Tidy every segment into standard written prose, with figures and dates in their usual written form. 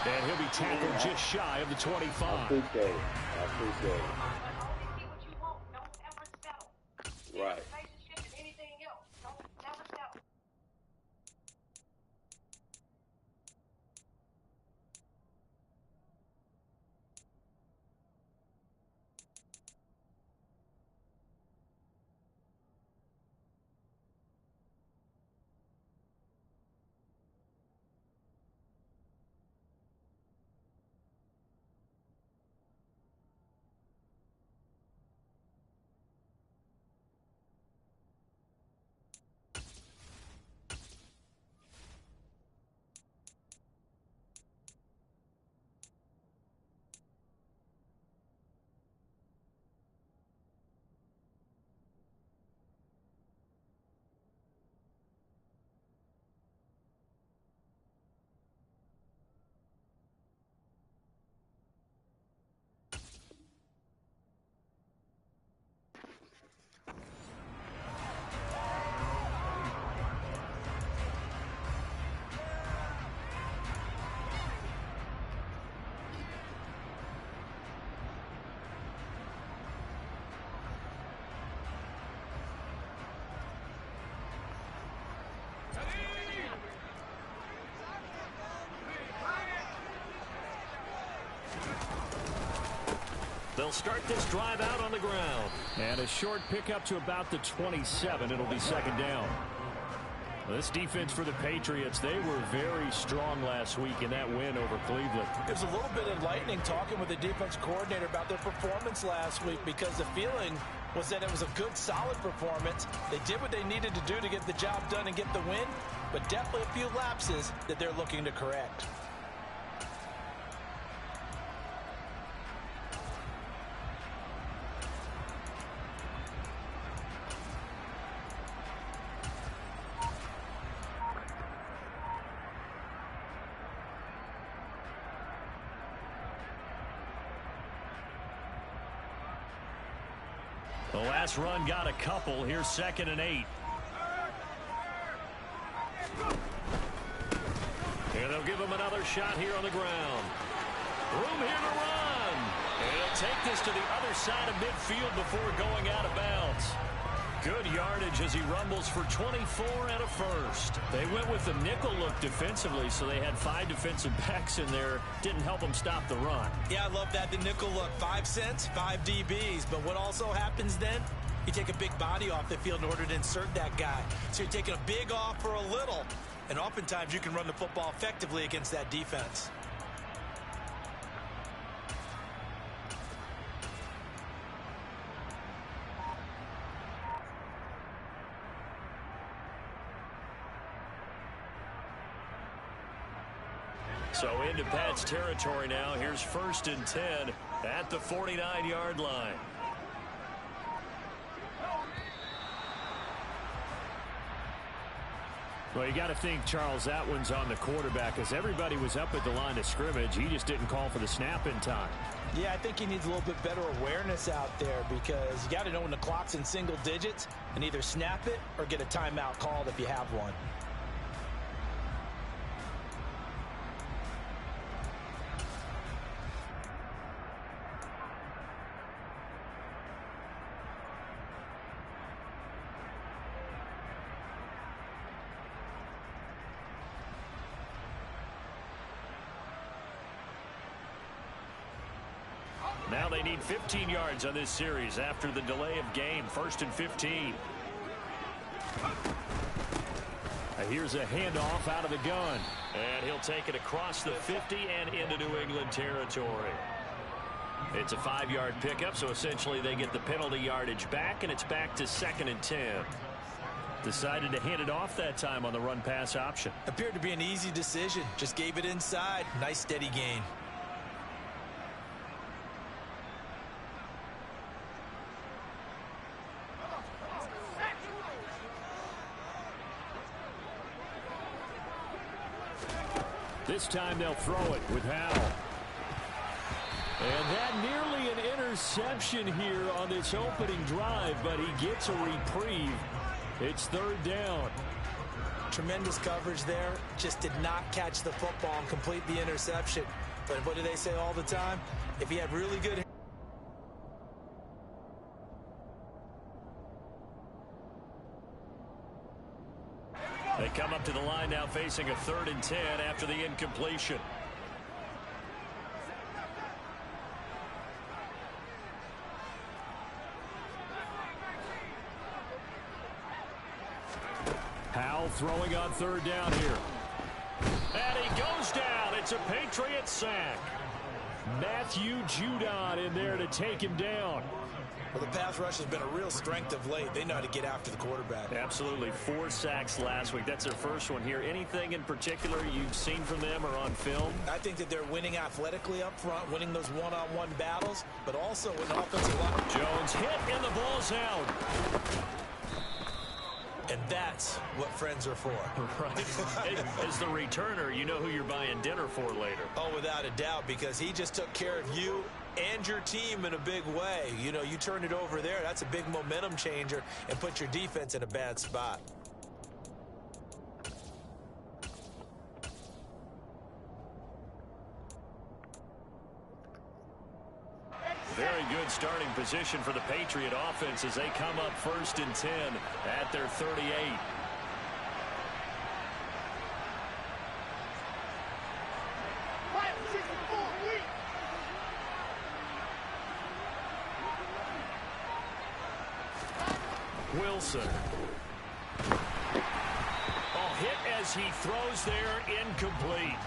And he'll be tackled just shy of the 25. I appreciate it. Right. They'll start this drive out on the ground. And a short pickup to about the 27. It'll be second down. This defense for the Patriots, they were very strong last week in that win over Cleveland. It was a little bit enlightening talking with the defense coordinator about their performance last week, because the feeling was that it was a good, solid performance. They did what they needed to do to get the job done and get the win, but definitely a few lapses that they're looking to correct. The last run got a couple. Here's 2nd and 8. And they'll give him another shot here on the ground. Room here to run. And he'll take this to the other side of midfield before going out of bounds. Good yardage as he rumbles for 24 and a first. They went with the nickel look defensively, so they had 5 defensive backs in there. Didn't help them stop the run. Yeah, I love that, the nickel look. 5 cents, 5 DBs. But what also happens then? You take a big body off the field in order to insert that guy. So you're taking a big off for a little. And oftentimes you can run the football effectively against that defense. So into Pat's territory now. Here's 1st and 10 at the 49-yard line. Well, you got to think, Charles, that one's on the quarterback, as everybody was up at the line of scrimmage. He just didn't call for the snap in time. Yeah, I think he needs a little bit better awareness out there, because you got to know when the clock's in single digits and either snap it or get a timeout called if you have one. Now they need 15 yards on this series after the delay of game. 1st and 15. Here's a handoff out of the gun. And he'll take it across the 50 and into New England territory. It's a 5-yard pickup, so essentially they get the penalty yardage back, and it's back to 2nd and 10. Decided to hand it off that time on the run-pass option. Appeared to be an easy decision. Just gave it inside. Nice steady gain. This time they'll throw it with Howell. And that nearly an interception here on this opening drive, but he gets a reprieve. It's 3rd down. tremendous coverage there. Just did not catch the football and complete the interception. But what do they say all the time? If he had really good... They come up to the line now facing a 3rd and 10 after the incompletion. Powell throwing on 3rd down here. And he goes down. It's a Patriot sack. Matthew Judon in there to take him down. Well, the pass rush has been a real strength of late. They know how to get after the quarterback. Absolutely. 4 sacks last week. That's their first one here. Anything in particular you've seen from them or on film? I think that they're winning athletically up front, winning those one-on-one battles, but also with an offensive line. Jones hit and the ball's out. And that's what friends are for. Right. As the returner, you know who you're buying dinner for later. Oh, without a doubt, because he just took care of you and your team in a big way. You know, you turn it over there, that's a big momentum changer and put your defense in a bad spot. Very good starting position for the Patriot offense as they come up 1st and 10 at their 38. Wilson. Oh, hit as he throws there, incomplete.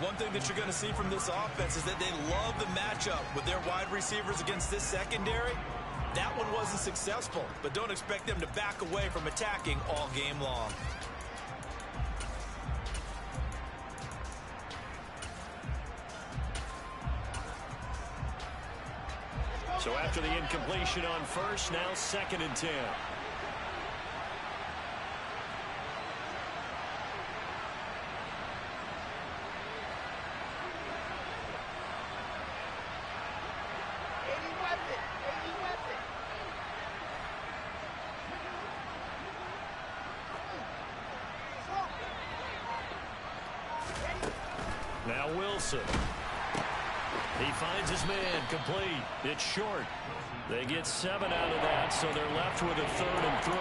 One thing that you're going to see from this offense is that they love the matchup with their wide receivers against this secondary. That one wasn't successful, but don't expect them to back away from attacking all game long. So after the incompletion on 1st, now 2nd and 10. Now Wilson. He finds his man, complete. It's short. They get 7 out of that, so they're left with a 3rd and 3.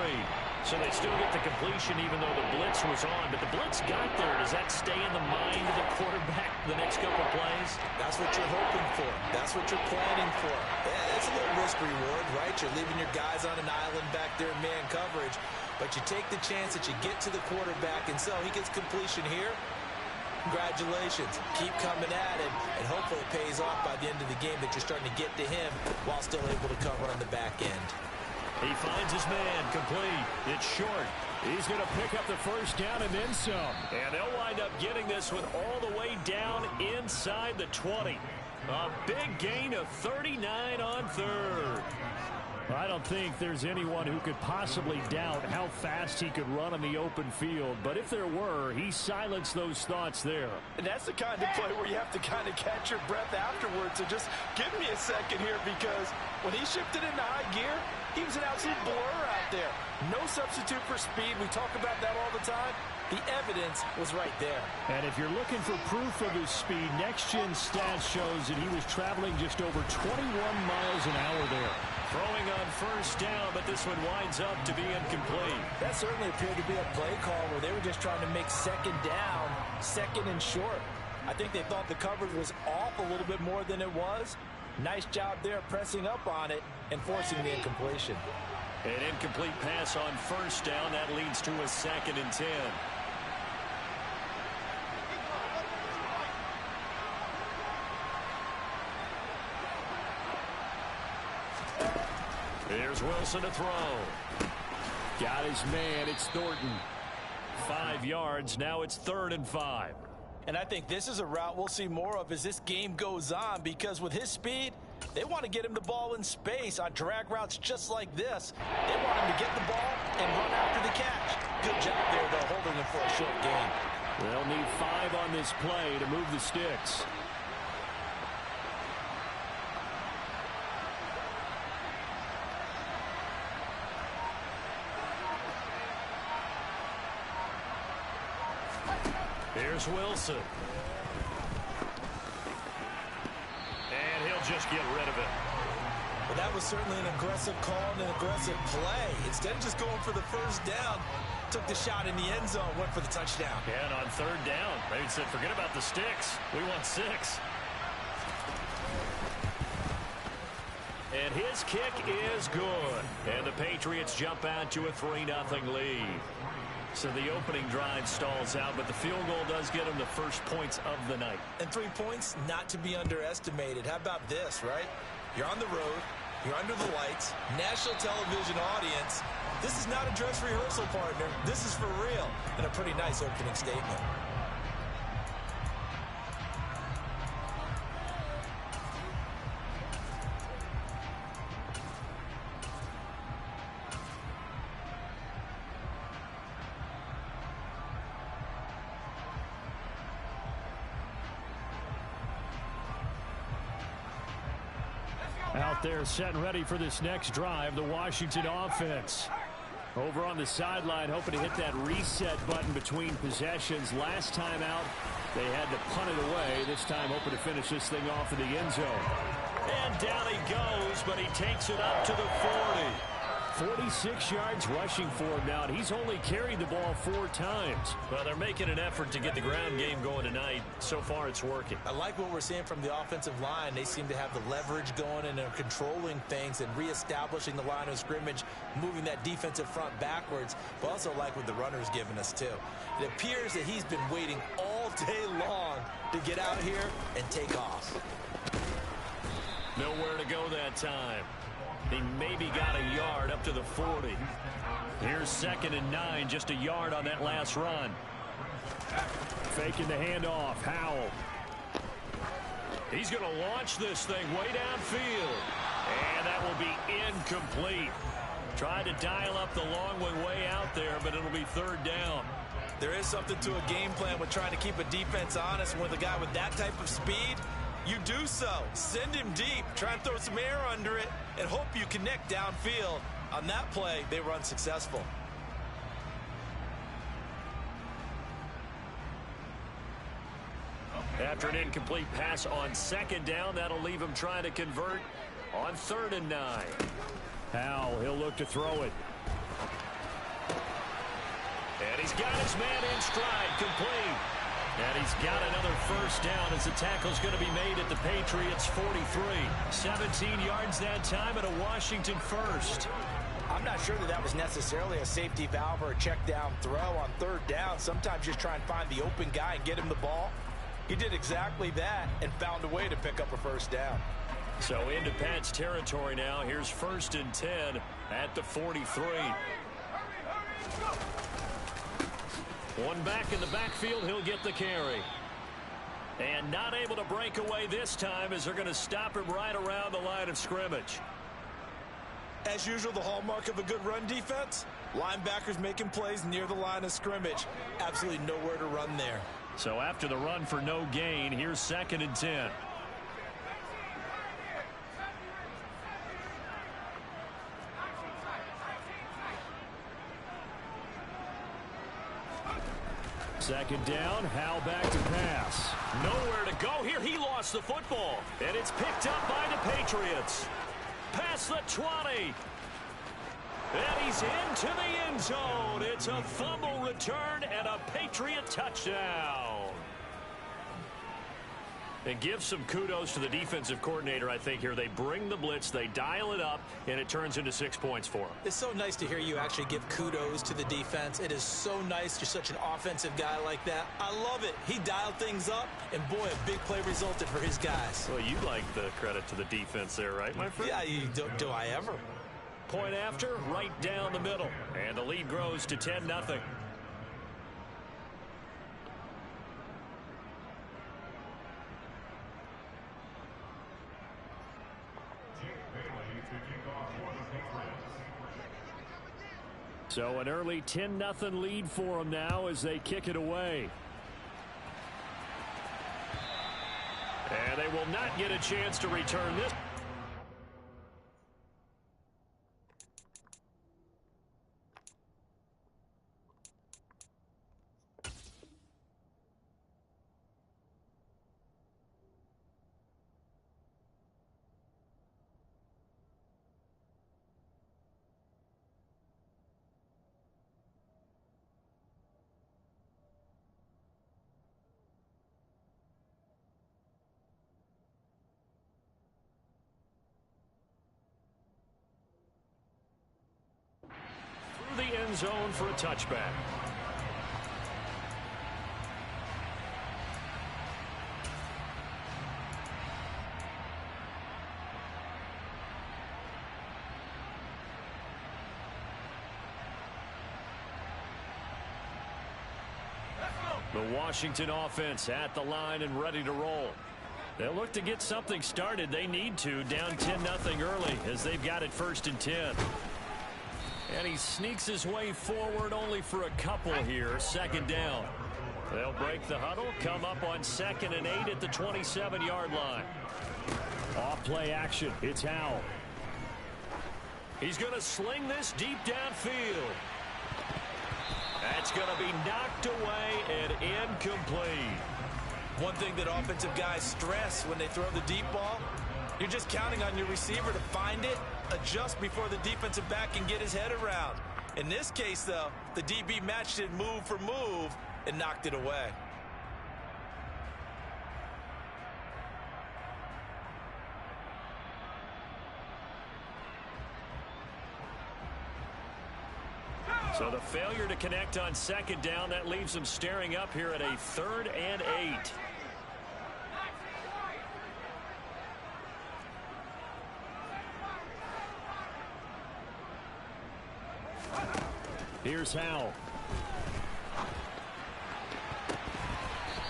So they still get the completion even though the blitz was on. But the blitz got there. Does that stay in the mind of the quarterback the next couple plays? That's what you're hoping for. That's what you're planning for. Yeah, it's a little risk reward, right? You're leaving your guys on an island back there in man coverage. But you take the chance that you get to the quarterback, and so he gets completion here. Congratulations. Keep coming at it, and hopefully it pays off by the end of the game that you're starting to get to him while still able to cover on the back end. He finds his man, complete. It's short. He's going to pick up the 1st down and then some. And they'll wind up getting this one all the way down inside the 20. A big gain of 39 on 3rd. I don't think there's anyone who could possibly doubt how fast he could run on the open field. But if there were, he silenced those thoughts there. And that's the kind of play where you have to kind of catch your breath afterwards. So just give me a second here, because when he shifted into high gear, he was an absolute blur out there. No substitute for speed. We talk about that all the time. The evidence was right there. And if you're looking for proof of his speed, Next Gen Stats shows that he was traveling just over 21 miles an hour there. Throwing on 1st down, but this one winds up to be incomplete. That certainly appeared to be a play call where they were just trying to make 2nd down, 2nd and short. I think they thought the coverage was off a little bit more than it was. Nice job there pressing up on it and forcing the incompletion. An incomplete pass on 1st down. That leads to a 2nd and 10. Here's Wilson to throw. Got his man. It's Thornton. 5 yards. Now it's 3rd and 5. And I think this is a route we'll see more of as this game goes on, because with his speed, they want to get him the ball in space on drag routes just like this. They want him to get the ball and run after the catch. Good job there, though, holding him for a short gain. They'll need 5 on this play to move the sticks. Here's Wilson. And he'll just get rid of it. Well, that was certainly an aggressive call and an aggressive play. Instead of just going for the first down, took the shot in the end zone, went for the touchdown. Yeah, and on third down, they said, forget about the sticks. We want 6. And his kick is good. And the Patriots jump out to a 3-0 lead. So the opening drive stalls out, but the field goal does get them the first points of the night. And 3 points, not to be underestimated. How about this, right? You're on the road. You're under the lights. National television audience. This is not a dress rehearsal, partner. This is for real. And a pretty nice opening statement. Out there set and ready for this next drive, the Washington offense. Over on the sideline, hoping to hit that reset button between possessions. Last time out, they had to punt it away. This time, hoping to finish this thing off in the end zone. And down he goes, but he takes it up to the 40. 46 yards rushing for him now, and he's only carried the ball 4 times. Well, they're making an effort to get the ground game going tonight. So far, it's working. I like what we're seeing from the offensive line. They seem to have the leverage going, and they're controlling things and reestablishing the line of scrimmage, moving that defensive front backwards, but also like what the runner's giving us, too. It appears that he's been waiting all day long to get out here and take off. Nowhere to go that time. He maybe got a yard up to the 40. Here's 2nd and 9, just a yard on that last run. Faking the handoff, Howell. He's going to launch this thing way downfield. And that will be incomplete. Tried to dial up the long way out there, but it'll be 3rd down. There is something to a game plan with trying to keep a defense honest. With a guy with that type of speed, you do so. Send him deep. Try and throw some air under it and hope you connect downfield. On that play, they were unsuccessful. After an incomplete pass on 2nd down, that'll leave him trying to convert on 3rd and 9. Howell, he'll look to throw it. And he's got his man in stride, complete. And he's got another first down as the tackle's going to be made at the Patriots' 43. 17 yards that time and a Washington first. I'm not sure that was necessarily a safety valve or a check down throw on 3rd down. Sometimes just try and find the open guy and get him the ball. He did exactly that and found a way to pick up a first down. So into Pat's territory now. Here's 1st and 10 at the 43. One back in the backfield, he'll get the carry. And not able to break away this time as they're going to stop him right around the line of scrimmage. As usual, the hallmark of a good run defense, linebackers making plays near the line of scrimmage. Absolutely nowhere to run there. So after the run for no gain, here's 2nd and 10. Second down, Howell back to pass. Nowhere to go here. He lost the football. And it's picked up by the Patriots. Past the 20. And he's into the end zone. It's a fumble return and a Patriot touchdown. And give some kudos to the defensive coordinator, I think, here. They bring the blitz, they dial it up, and it turns into 6 points for them. It's so nice to hear you actually give kudos to the defense. It is so nice. You're such an offensive guy like that. I love it. He dialed things up, and boy, a big play resulted for his guys. Well, you like the credit to the defense there, right, my friend? Yeah, do I ever? Point after, right down the middle. And the lead grows to 10-0. So an early 10-0 lead for them now as they kick it away. And they will not get a chance to return this. end zone for a touchback. The Washington offense at the line and ready to roll. They'll look to get something started. They need to, down 10-0 early as they've got it 1st and 10. And he sneaks his way forward only for a couple here. 2nd down. They'll break the huddle, come up on 2nd and 8 at the 27-yard line. Off play action. It's Howell. He's going to sling this deep downfield. That's going to be knocked away and incomplete. One thing that offensive guys stress when they throw the deep ball, you're just counting on your receiver to find it, adjust before the defensive back can get his head around. In this case, though, the DB matched it move for move and knocked it away. So the failure to connect on 2nd down, that leaves them staring up here at a 3rd and 8. Here's Howell.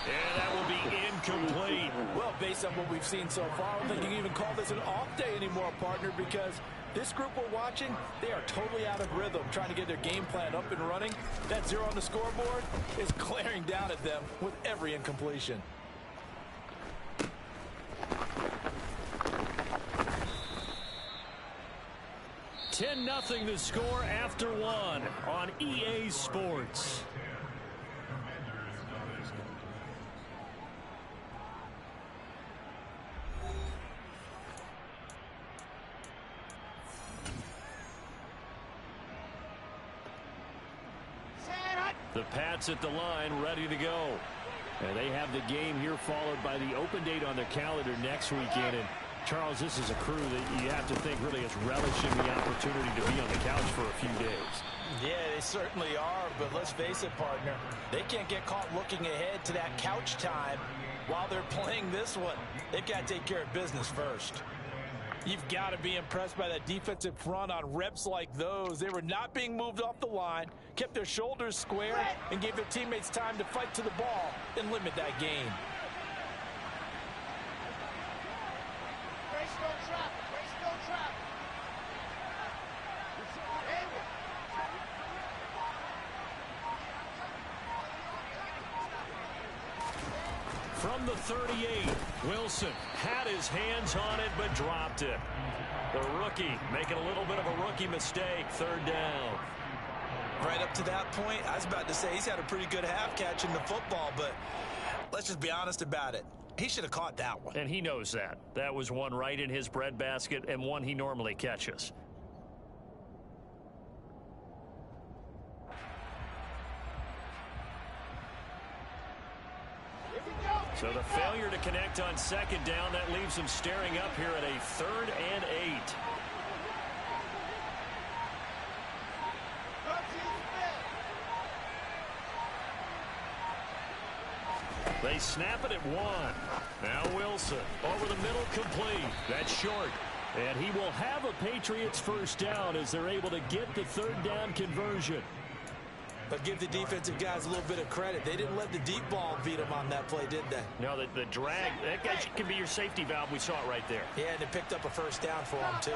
And that will be incomplete. Well, based on what we've seen so far, I don't think you can even call this an off day anymore, partner, because this group we're watching, they are totally out of rhythm, trying to get their game plan up and running. That 0 on the scoreboard is glaring down at them with every incompletion. $10-0 to score after 1 on EA Sports. The Pats at the line, ready to go. And they have the game here followed by the open date on their calendar next weekend. And Charles, this is a crew that you have to think really is relishing the opportunity to be on the couch for a few days. Yeah, they certainly are, but let's face it, partner. They can't get caught looking ahead to that couch time while they're playing this one. They've got to take care of business first. You've got to be impressed by that defensive front on reps like those. They were not being moved off the line, kept their shoulders square, and gave their teammates time to fight to the ball and limit that gain. From the 38, Wilson had his hands on it but dropped it. The rookie making a little bit of a rookie mistake, 3rd down. Right up to that point, I was about to say he's had a pretty good half catching the football, but let's just be honest about it. He should have caught that one. And he knows that. That was one right in his breadbasket and one he normally catches. So the failure to connect on 2nd down, that leaves them staring up here at a 3rd and 8. They snap it at 1. Now Wilson over the middle, complete. That's short. And he will have a Patriots 1st down as they're able to get the 3rd down conversion. But give the defensive guys a little bit of credit. They didn't let the deep ball beat them on that play, did they? No, the drag, that guy can be your safety valve. We saw it right there. Yeah, and they picked up a 1st down for them, too.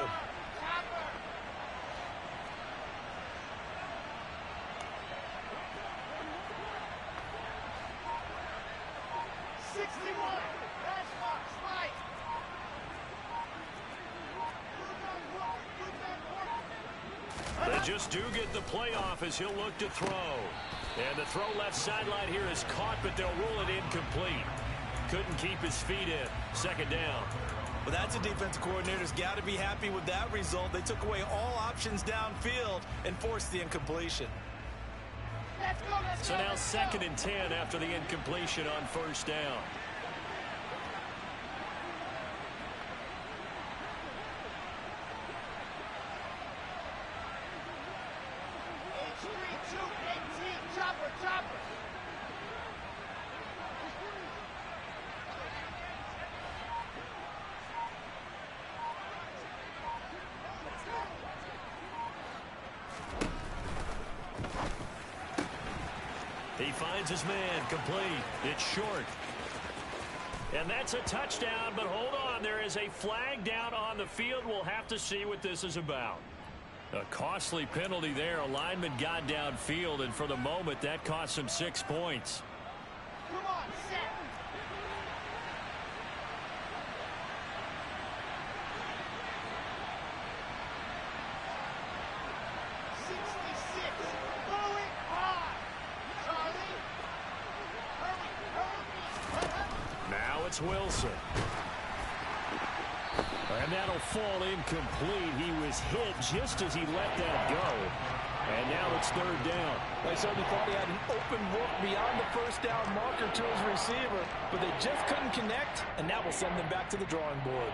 Just do get the playoff as he'll look to throw. And the throw left sideline here is caught, but they'll rule it incomplete. Couldn't keep his feet in. 2nd down. Well, that's a defensive coordinator's got to be happy with that result. They took away all options downfield and forced the incompletion. So now 2nd and 10 after the incompletion on 1st down. He finds his man, complete. It's short. And that's a touchdown, but hold on. There is a flag down on the field. We'll have to see what this is about. A costly penalty there. A lineman got downfield, and for the moment, that cost him 6 points. Come on, set. Wilson. And that'll fall incomplete. He was hit just as he let that go. And now it's third down. They certainly thought he had an open look beyond the first down marker to his receiver, but they just couldn't connect, and that will send them back to the drawing board.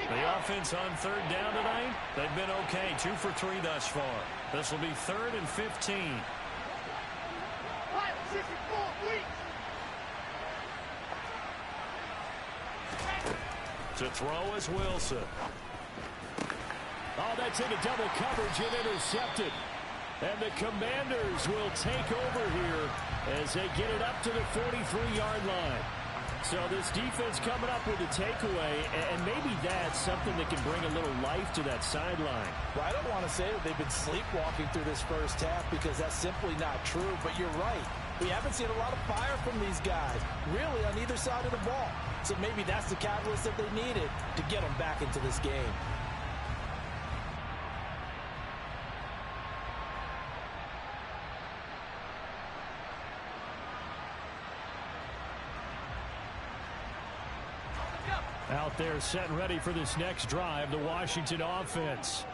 The offense on third down tonight, they've been okay. 2 for 3 thus far. This will be 3rd and 15. To throw is Wilson. Oh, that's into double coverage and intercepted. And the Commanders will take over here as they get it up to the 43-yard line. So this defense coming up with a takeaway, and maybe that's something that can bring a little life to that sideline. Well, I don't want to say that they've been sleepwalking through this first half because that's simply not true, but you're right. We haven't seen a lot of fire from these guys, really, on either side of the ball. So maybe that's the catalyst that they needed to get them back into this game. Out there set and ready for this next drive, the Washington offense.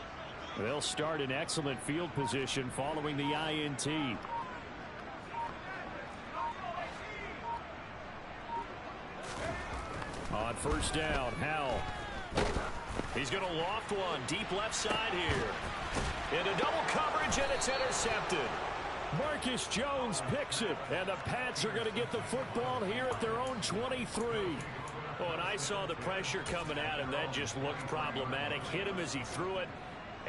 They'll start in excellent field position following the INT. On first down, Howell. He's going to loft one deep left side here. Into double coverage, and it's intercepted. Marcus Jones picks it, and the Pats are going to get the football here at their own 23. Oh, and I saw the pressure coming at him. That just looked problematic. Hit him as he threw it,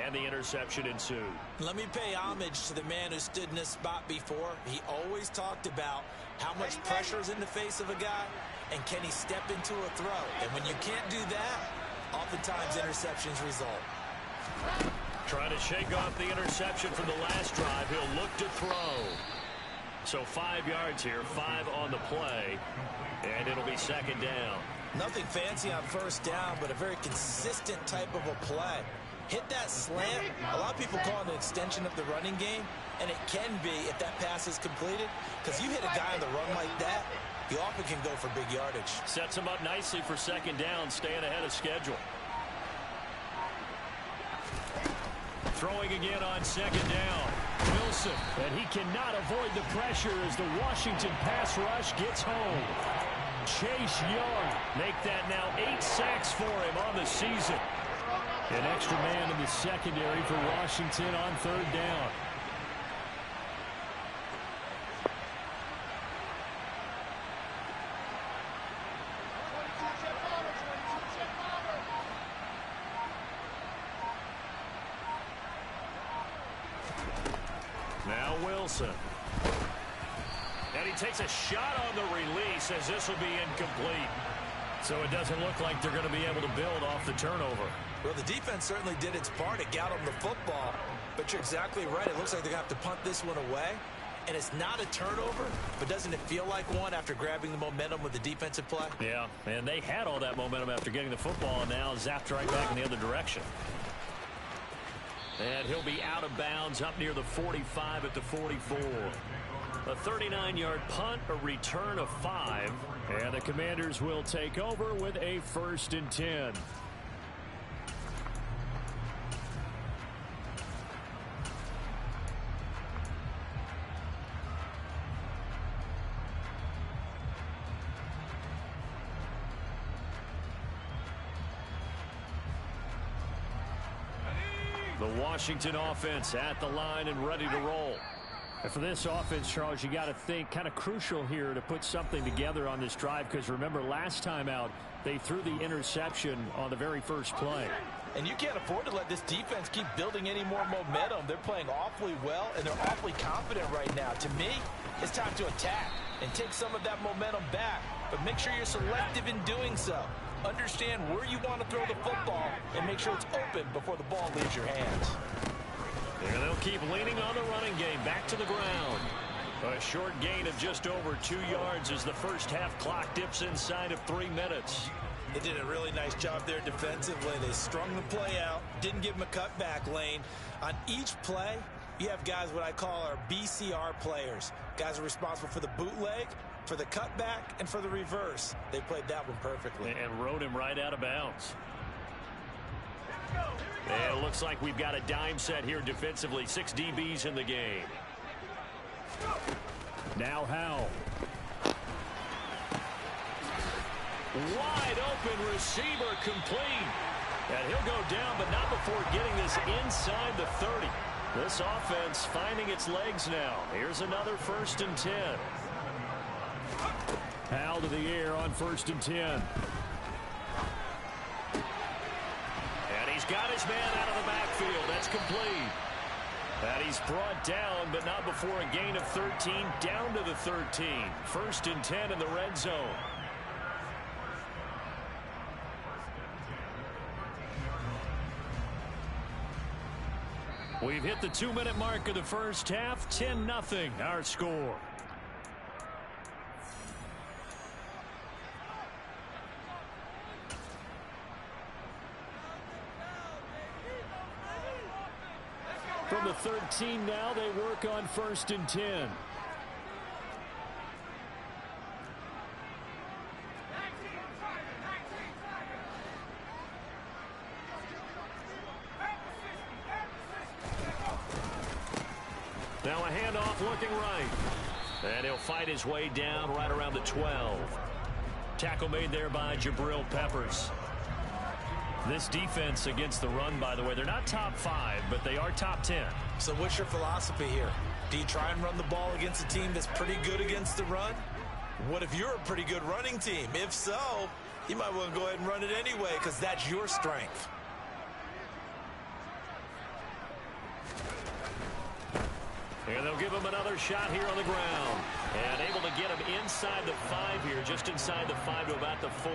and the interception ensued. Let me pay homage to the man who stood in this spot before. He always talked about how much pressure is in the face of a guy, and can he step into a throw. And when you can't do that, oftentimes interceptions result. Trying to shake off the interception from the last drive. He'll look to throw. So 5 yards here, 5 on the play, and it'll be second down. Nothing fancy on first down, but a very consistent type of a play. Hit that slant. A lot of people call it an extension of the running game, and it can be if that pass is completed, because you hit a guy on the run like that, you often can go for big yardage. Sets him up nicely for second down, staying ahead of schedule. Throwing again on second down. Wilson, and he cannot avoid the pressure as the Washington pass rush gets home. Chase Young make that now 8 sacks for him on the season. An extra man in the secondary for Washington on third down. Now Wilson. And he takes a shot on the release as this will be incomplete. So it doesn't look like they're going to be able to build off the turnover. Well, the defense certainly did its part. It got them the football. But you're exactly right. It looks like they're going to have to punt this one away. And it's not a turnover, but doesn't it feel like one after grabbing the momentum with the defensive play? Yeah, and they had all that momentum after getting the football, and now zapped right back in the other direction. And he'll be out of bounds up near the 45 at the 44. A 39-yard punt, a return of 5. And the Commanders will take over with a 1st and 10. The Washington offense at the line and ready to roll. And for this offense, Charles, you got to think kind of crucial here to put something together on this drive, because remember last time out they threw the interception on the very first play. And you can't afford to let this defense keep building any more momentum. They're playing awfully well, and they're awfully confident right now. To me, it's time to attack and take some of that momentum back, but make sure you're selective in doing so. Understand where you want to throw the football and make sure it's open before the ball leaves your hands. And they'll keep leaning on the running game. Back to the ground. A short gain of just over 2 yards as the first half clock dips inside of 3 minutes. They did a really nice job there defensively. They strung the play out, didn't give them a cutback lane. On each play, you have guys what I call our BCR players. Guys are responsible for the bootleg, for the cutback, and for the reverse. They played that one perfectly. And rode him right out of bounds. And it looks like we've got a dime set here defensively. 6 DBs in the game. Now Howell. Wide open receiver complete. And he'll go down, but not before getting this inside the 30. This offense finding its legs now. Here's another 1st and 10. Howell to the air on 1st and 10. And he's got his man out of the backfield. That's complete. And he's brought down, but not before a gain of 13, down to the 13. 1st and 10 in the red zone. We've hit the 2-minute mark of the first half. 10-0 our score. From the 13 now, they work on 1st and 10. Now a handoff looking right. And he'll fight his way down right around the 12. Tackle made there by Jabril Peppers. This defense against the run, by the way, they're not top 5, but they are top 10. So what's your philosophy here? Do you try and run the ball against a team that's pretty good against the run? What if you're a pretty good running team? If so, you might want to go ahead and run it anyway, because that's your strength. And they'll give him another shot here on the ground. And able to get him inside the 5 here, just inside the 5 to about the 4.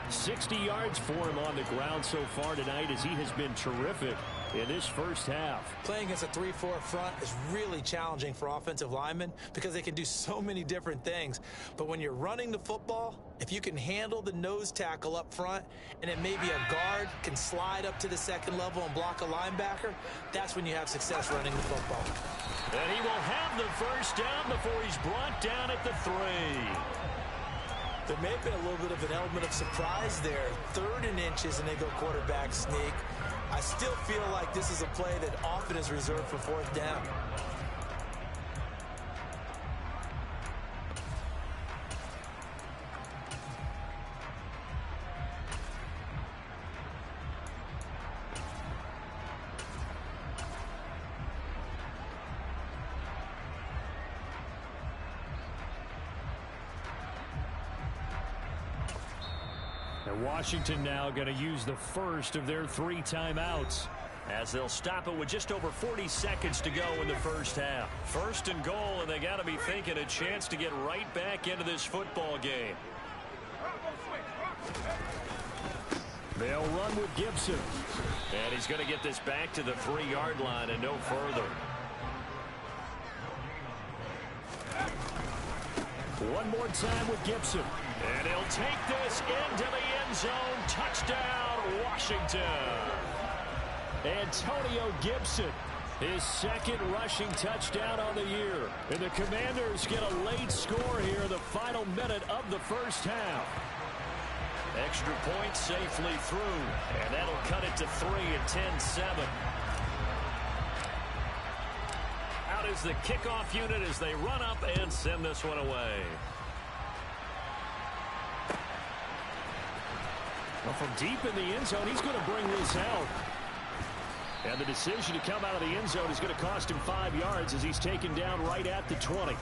60 yards for him on the ground so far tonight, as he has been terrific in this first half. Playing against a 3-4 front is really challenging for offensive linemen because they can do so many different things. But when you're running the football, if you can handle the nose tackle up front, and it may be a guard can slide up to the 2nd level and block a linebacker, that's when you have success running the football. And he will have the first down before he's brought down at the 3. There may have been a little bit of an element of surprise there. 3rd and inches, and they go quarterback sneak. I still feel like this is a play that often is reserved for 4th down. And Washington now going to use the first of their 3 timeouts, as they'll stop it with just over 40 seconds to go in the first half. 1st and goal, and they got to be thinking a chance to get right back into this football game. They'll run with Gibson. And he's going to get this back to the 3-yard line and no further. One more time with Gibson. And he'll take this into the end zone. Touchdown, Washington. Antonio Gibson, his 2nd rushing touchdown on the year. And the Commanders get a late score here in the final minute of the first half. Extra point safely through. And that'll cut it to 3 at 10-7. Out is the kickoff unit as they run up and send this one away. Well, from deep in the end zone, he's going to bring this out. And the decision to come out of the end zone is going to cost him 5 yards as he's taken down right at the 20.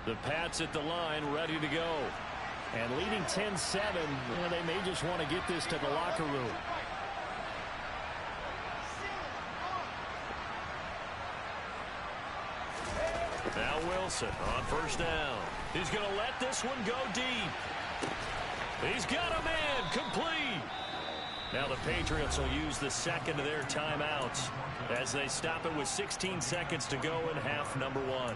The Pats at the line, ready to go. And leading 10-7, they may just want to get this to the locker room. Now Wilson on first down. He's going to let this one go deep. He's got a man complete. Now the Patriots will use the second of their timeouts as they stop it with 16 seconds to go in half number 1.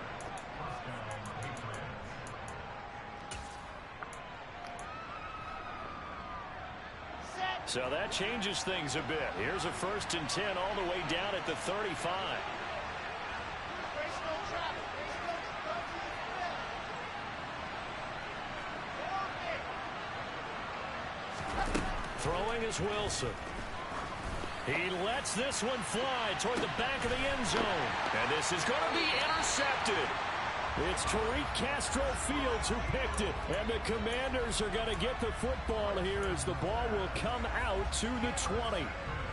So that changes things a bit. Here's a 1st and 10 all the way down at the 35. Throwing is Wilson. He lets this one fly toward the back of the end zone. And this is going to be intercepted. It's Tariq Castro Fields who picked it. And the Commanders are going to get the football here as the ball will come out to the 20.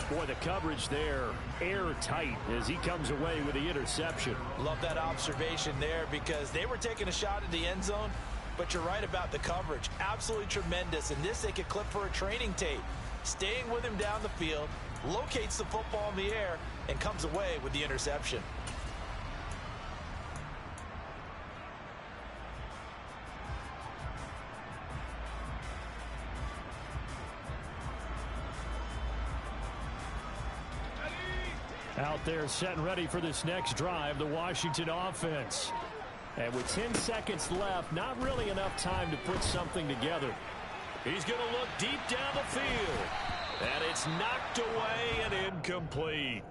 Boy, the coverage there airtight as he comes away with the interception. Love that observation there because they were taking a shot at the end zone, but you're right about the coverage. Absolutely tremendous. And this they could clip for a training tape. Staying with him down the field, locates the football in the air, and comes away with the interception. Out there set and ready for this next drive, the Washington offense. And with 10 seconds left, not really enough time to put something together. He's going to look deep down the field. And it's knocked away and incomplete.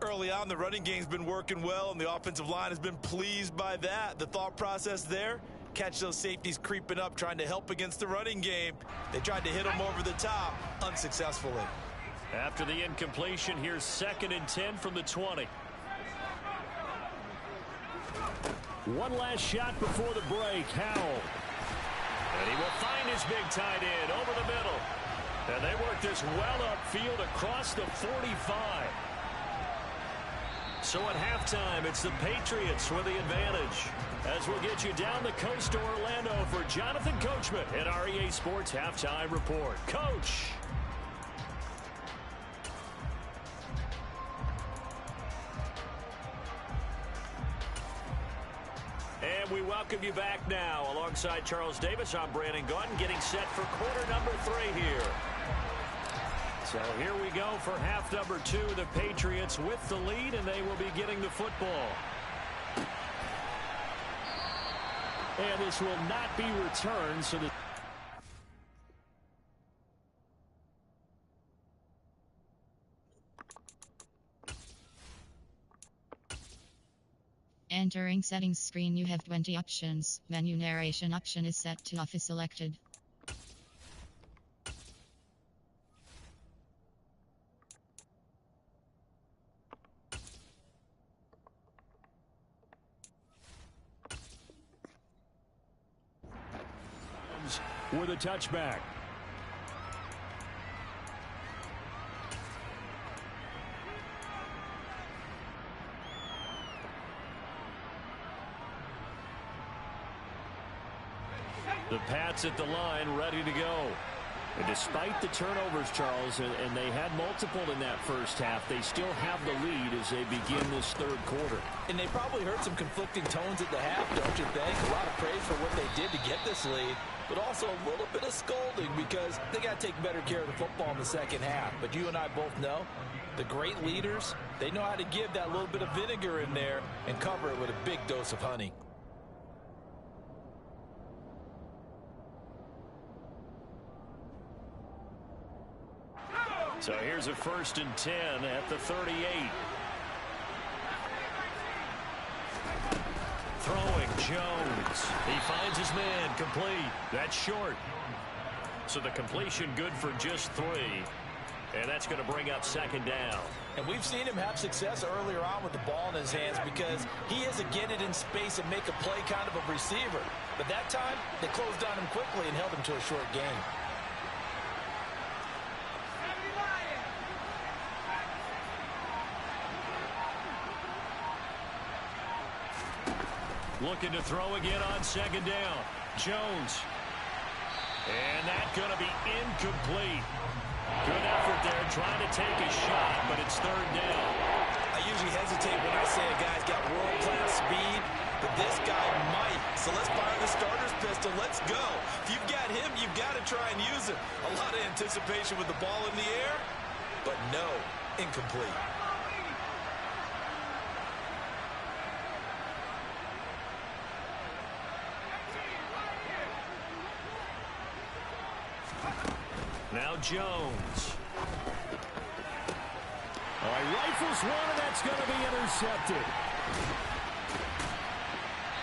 Early on, the running game's been working well, and the offensive line has been pleased by that. The thought process there, catch those safeties creeping up, trying to help against the running game. They tried to hit them over the top, unsuccessfully. After the incompletion, here's 2nd and 10 from the 20. One last shot before the break. Howell. And he will find his big tight end over the middle. And they work this well upfield across the 45. So at halftime, it's the Patriots with the advantage. As we'll get you down the coast to Orlando for Jonathan Coachman at our EA Sports Halftime Report. Coach. And we welcome you back now. Alongside Charles Davis, I'm Brandon Gaudin, getting set for quarter number 3 here. So here we go for half number 2. The Patriots with the lead, and they will be getting the football. And this will not be returned, so the Entering settings screen, you have 20 options. Menu narration option is set to off is selected. with a touchback. The Pats at the line, ready to go. And despite the turnovers, Charles, and they had multiple in that first half, they still have the lead as they begin this third quarter. And they probably heard some conflicting tones at the half, don't you think? A lot of praise for what they did to get this lead, but also a little bit of scolding because they got to take better care of the football in the second half. But you and I both know the great leaders, they know how to give that little bit of vinegar in there and cover it with a big dose of honey. So here's a 1st and 10 at the 38. Throwing Jones. He finds his man complete. That's short. So the completion good for just 3. And that's going to bring up second down. And we've seen him have success earlier on with the ball in his hands because he is a get it in space and make a play kind of a receiver. But that time, they closed on him quickly and held him to a short gain. Looking to throw again on second down. Jones. And that's going to be incomplete. Good effort there trying to take a shot, but it's third down. I usually hesitate when I say a guy's got world-class speed, but this guy might. So let's fire the starter's pistol. Let's go. If you've got him, you've got to try and use him. A lot of anticipation with the ball in the air, but no, incomplete. Now Jones. All right, rifles one, and that's going to be intercepted.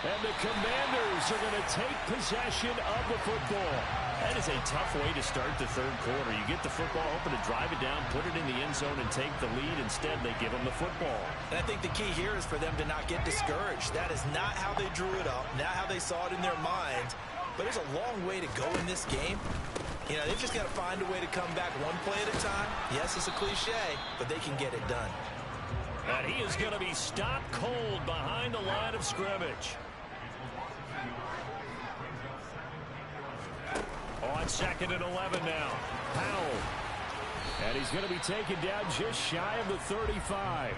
And the Commanders are going to take possession of the football. That is a tough way to start the third quarter. You get the football open to drive it down, put it in the end zone, and take the lead. Instead, they give them the football. And I think the key here is for them to not get discouraged. That is not how they drew it up, not how they saw it in their minds. But there's a long way to go in this game. You know, they've just got to find a way to come back one play at a time. Yes, it's a cliche, but they can get it done. And he is going to be stopped cold behind the line of scrimmage. On second and 11 now. Powell. And he's going to be taken down just shy of the 35.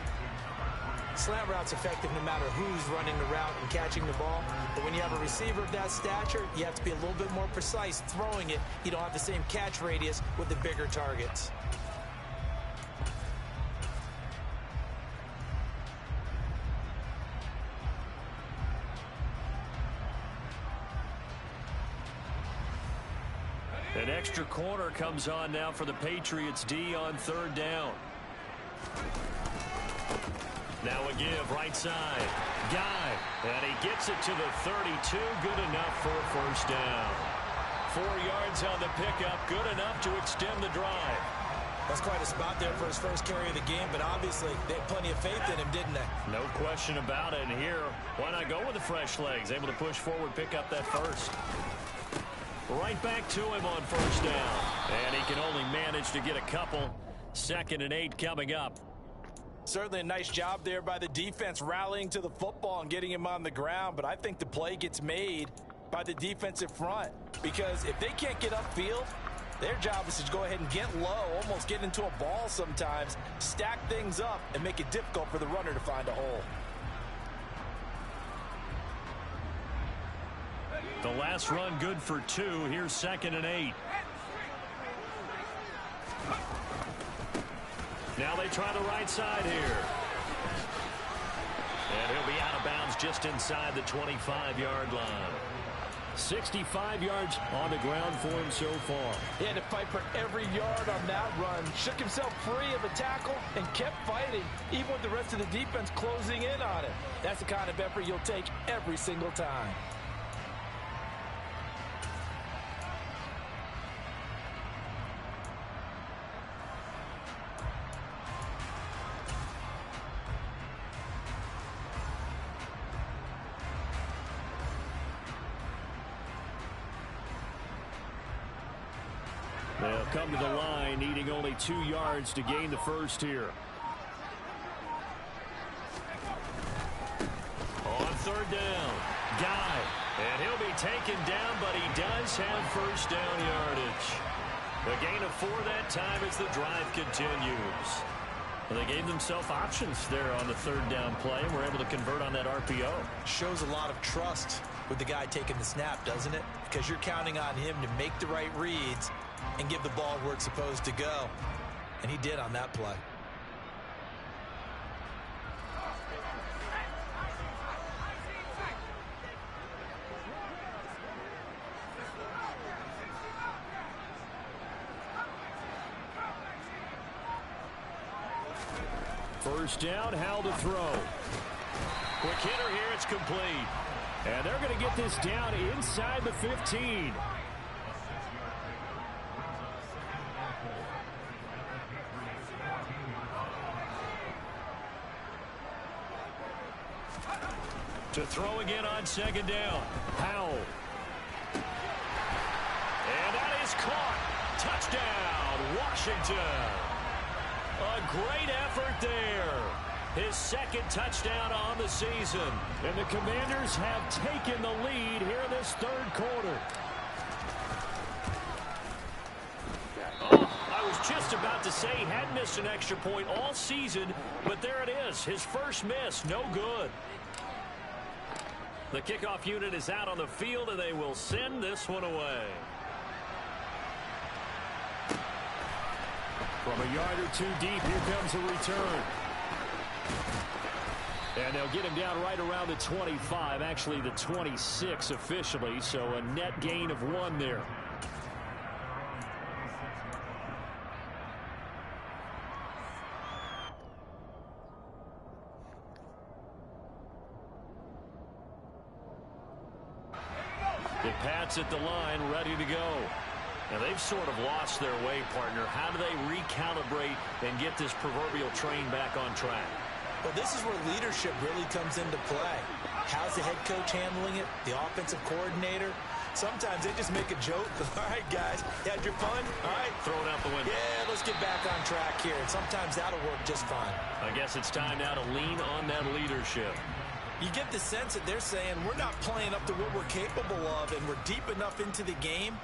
Slant route's effective no matter who's running the route and catching the ball. But when you have a receiver of that stature, you have to be a little bit more precise throwing it. You don't have the same catch radius with the bigger targets. An extra corner comes on now for the Patriots D on third down. Now a give right side. Guy. And he gets it to the 32. Good enough for a first down. 4 yards on the pickup. Good enough to extend the drive. That's quite a spot there for his first carry of the game, but obviously they had plenty of faith in him, didn't they? No question about it. And here, why not go with the fresh legs? Able to push forward, pick up that first. Right back to him on first down. And he can only manage to get a couple. 2nd and 8 coming up. Certainly a nice job there by the defense rallying to the football and getting him on the ground, but I think the play gets made by the defensive front because if they can't get upfield, their job is to go ahead and get low, almost get into a ball sometimes, stack things up, and make it difficult for the runner to find a hole. The last run good for 2. Here's 2nd and 8. Now they try the right side here. And he'll be out of bounds just inside the 25-yard line. 65 yards on the ground for him so far. He had to fight for every yard on that run. Shook himself free of a tackle and kept fighting, even with the rest of the defense closing in on him. That's the kind of effort you'll take every single time. They'll come to the line, needing only 2 yards to gain the first here. On third down, Guy. And he'll be taken down, but he does have first down yardage. A gain of 4 that time as the drive continues. Well, they gave themselves options there on the third down play and were able to convert on that RPO. Shows a lot of trust with the guy taking the snap, doesn't it? Because you're counting on him to make the right reads and give the ball where it's supposed to go. And he did on that play. First down, Howell to throw. Quick hitter here, it's complete. And they're going to get this down inside the 15. To throw again on second down. Howell. And that is caught. Touchdown, Washington. A great effort there. His second touchdown on the season. And the Commanders have taken the lead here in this third quarter. I was just about to say he hadn't missed an extra point all season, but there it is. His first miss, no good. The kickoff unit is out on the field, and they will send this one away. From a yard or two deep, here comes a return. And they'll get him down right around the 25, actually the 26 officially, so a net gain of 1 there. The Pats at the line, ready to go. Now, they've sort of lost their way, partner. How do they recalibrate and get this proverbial train back on track? Well, this is where leadership really comes into play. How's the head coach handling it? The offensive coordinator? Sometimes they just make a joke. All right, guys, you had your fun? All right. Throw it out the window. Yeah, let's get back on track here. And sometimes that'll work just fine. I guess it's time now to lean on that leadership. You get the sense that they're saying we're not playing up to what we're capable of, and we're deep enough into the game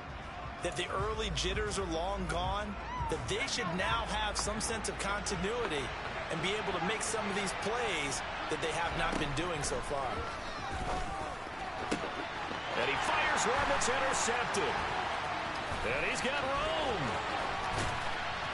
that the early jitters are long gone, that they should now have some sense of continuity and be able to make some of these plays that they have not been doing so far. And he fires one that's intercepted. And he's got room.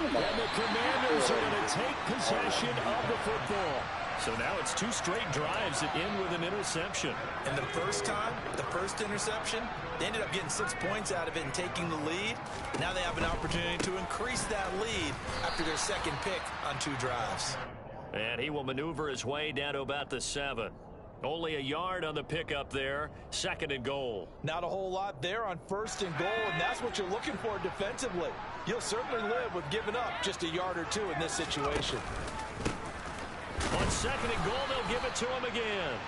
And the Commanders are going to take possession of the football. So now it's 2 straight drives that end with an interception. And the first time, the first interception, they ended up getting 6 points out of it and taking the lead. Now they have an opportunity to increase that lead after their second pick on 2 drives. And he will maneuver his way down to about the 7. Only a yard on the pickup there. 2nd and goal. Not a whole lot there on 1st and goal, and that's what you're looking for defensively. You'll certainly live with giving up just a yard or 2 in this situation. On 2nd and goal, they'll give it to him again.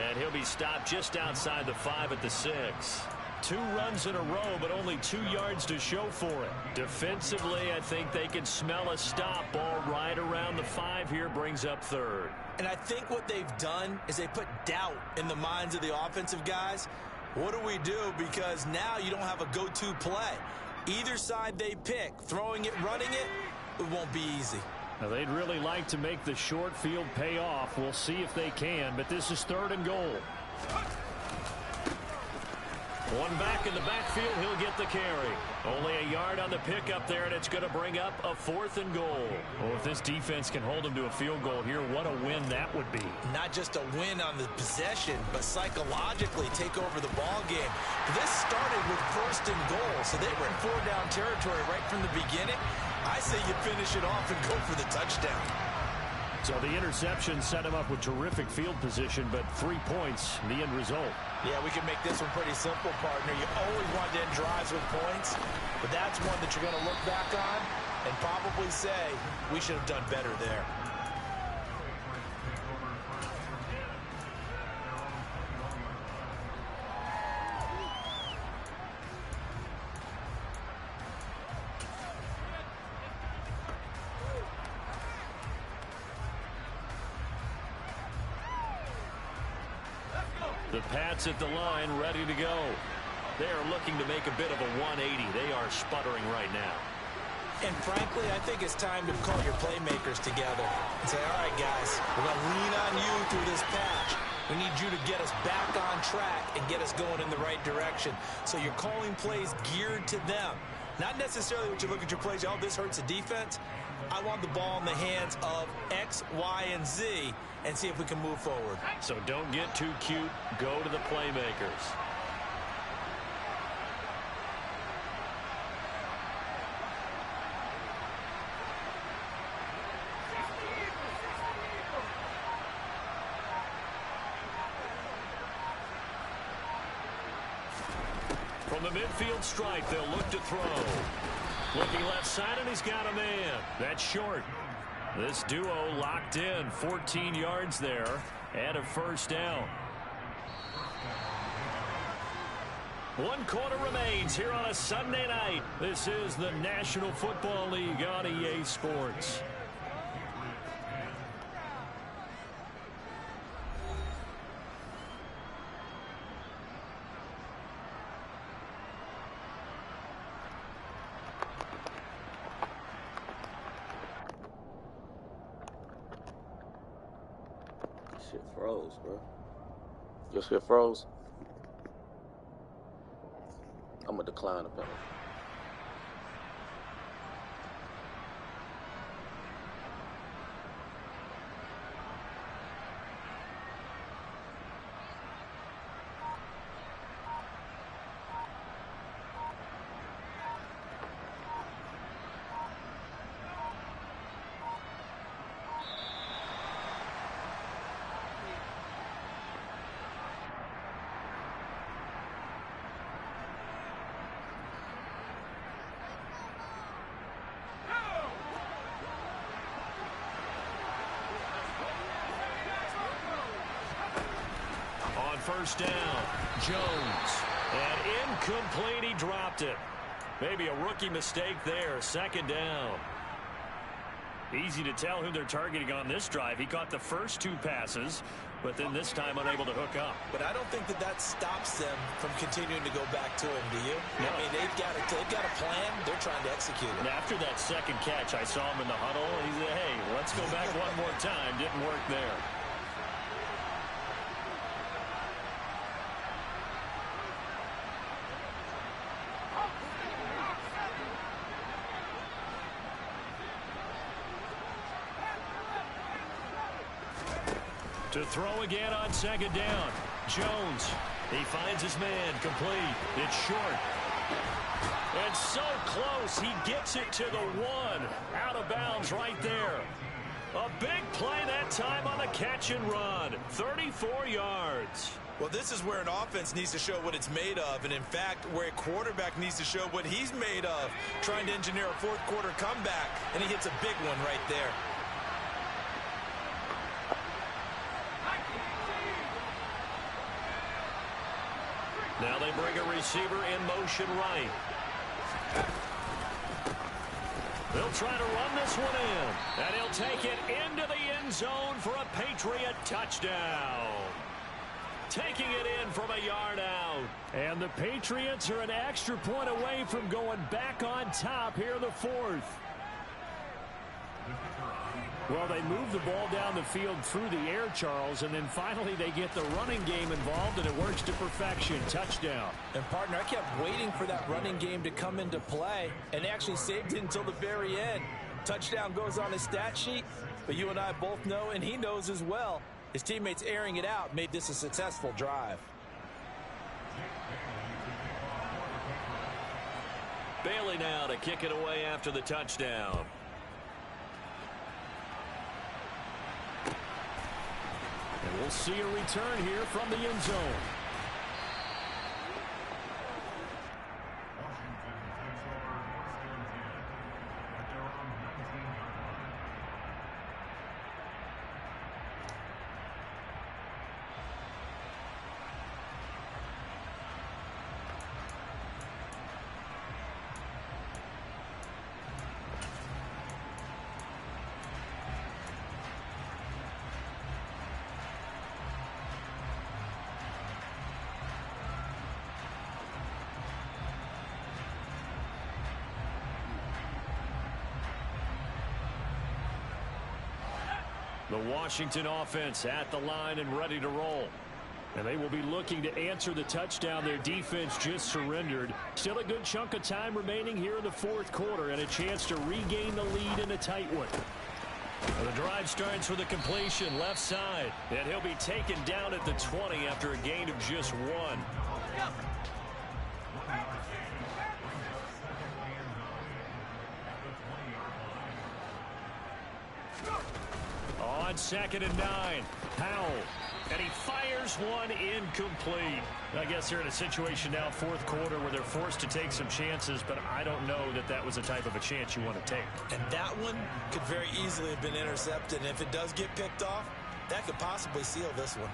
And he'll be stopped just outside the 5 at the 6. 2 runs in a row, but only 2 yards to show for it. Defensively, I think they can smell a stop. Ball right around the 5 here, brings up 3rd. And I think what they've done is they put doubt in the minds of the offensive guys. What do we do? Because now you don't have a go-to play. Either side they pick, throwing it, running it, it won't be easy. Now, they'd really like to make the short field pay off. We'll see if they can, but this is 3rd and goal. One back in the backfield, he'll get the carry. Only a yard on the pickup there, and it's going to bring up a 4th and goal. Well, if this defense can hold them to a field goal here, what a win that would be. Not just a win on the possession, but psychologically take over the ball game. This started with 1st and goal, so they were in 4-down territory right from the beginning. I say you finish it off and go for the touchdown. So the interception set him up with terrific field position, but 3 points, the end result. Yeah, we can make this one pretty simple, partner. You always want to end drives with points, but that's one that you're going to look back on and probably say, we should have done better there. The Pats at the line, ready to go. They are looking to make a bit of a 180. They are sputtering right now. And frankly, I think it's time to call your playmakers together and say, all right, guys, we're going to lean on you through this patch. We need you to get us back on track and get us going in the right direction. So you're calling plays geared to them. Not necessarily what you look at your plays, oh, this hurts the defense. I want the ball in the hands of X, Y, and Z and see if we can move forward. So don't get too cute. Go to the playmakers. From the midfield stripe, they'll look to throw. Looking left side, and he's got a man. That's short. This duo locked in. 14 yards there and a 1st down. 1 quarter remains here on a Sunday night. This is the National Football League on EA Sports. Shit froze, bro. Your shit froze? I'm gonna decline the penalty. First down, Jones. And incomplete, he dropped it. Maybe a rookie mistake there, 2nd down. Easy to tell who they're targeting on this drive. He caught the first 2 passes, but then this time unable to hook up. But I don't think that stops them from continuing to go back to him, do you? No. I mean, they've got a plan. They're trying to execute it. And after that second catch, I saw him in the huddle. He said, hey, let's go back one more time. Didn't work there. To throw again on 2nd down. Jones. He finds his man. Complete. It's short. And so close. He gets it to the 1. Out of bounds right there. A big play that time on the catch and run. 34 yards. Well, this is where an offense needs to show what it's made of. And, in fact, where a quarterback needs to show what he's made of. Trying to engineer a 4th quarter comeback. And he hits a big one right there. Now they bring a receiver in motion right. They'll try to run this one in. And he'll take it into the end zone for a Patriot touchdown. Taking it in from a yard out. And the Patriots are an extra point away from going back on top here in the 4th. Well, they move the ball down the field through the air, Charles, and then finally they get the running game involved, and it works to perfection. Touchdown. And, partner, I kept waiting for that running game to come into play, and they actually saved it until the very end. Touchdown goes on his stat sheet, but you and I both know, and he knows as well, his teammates airing it out made this a successful drive. Bailey now to kick it away after the touchdown. And we'll see a return here from the end zone. The Washington offense at the line and ready to roll. And they will be looking to answer the touchdown their defense just surrendered. Still a good chunk of time remaining here in the 4th quarter and a chance to regain the lead in a tight one. And the drive starts with a completion left side. And he'll be taken down at the 20 after a gain of just 1. On 2nd and 9, Powell. And he fires one incomplete. I guess they're in a situation now, 4th quarter, where they're forced to take some chances, but I don't know that that was the type of a chance you want to take. And that one could very easily have been intercepted. And if it does get picked off, that could possibly seal this one.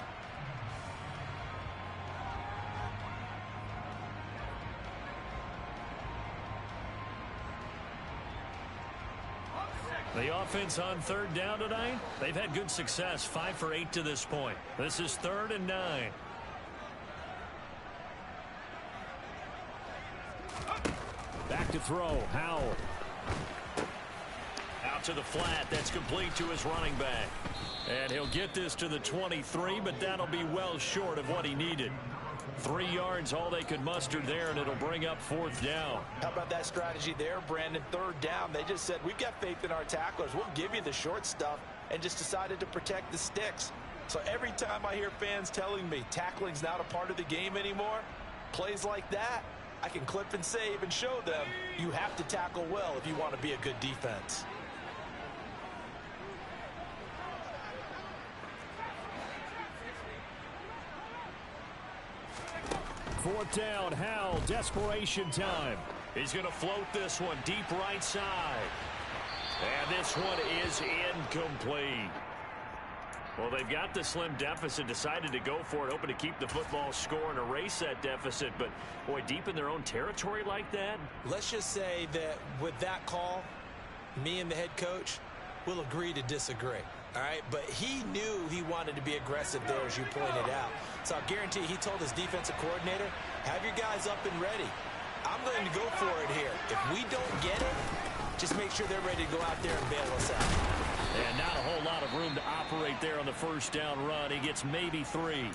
The offense on third down tonight, they've had good success, 5 for 8 to this point. This is 3rd and 9. Back to throw, Howell. Out to the flat, that's complete to his running back. And he'll get this to the 23, but that'll be well short of what he needed. 3 yards, all they could muster there, and it'll bring up 4th down. How about that strategy there, Brandon? 3rd down, they just said, we've got faith in our tacklers. We'll give you the short stuff, and just decided to protect the sticks. So every time I hear fans telling me tackling's not a part of the game anymore, plays like that, I can clip and save and show them you have to tackle well if you want to be a good defense. Fourth down, Howell, desperation time. He's going to float this one deep right side. And this one is incomplete. Well, they've got the slim deficit, decided to go for it, hoping to keep the football score and erase that deficit. But, boy, deep in their own territory like that. Let's just say that with that call, me and the head coach will agree to disagree. All right, but he knew he wanted to be aggressive there, as you pointed out. So I guarantee he told his defensive coordinator, have your guys up and ready. I'm going to go for it here. If we don't get it, just make sure they're ready to go out there and bail us out. And not a whole lot of room to operate there on the first down run. He gets maybe 3.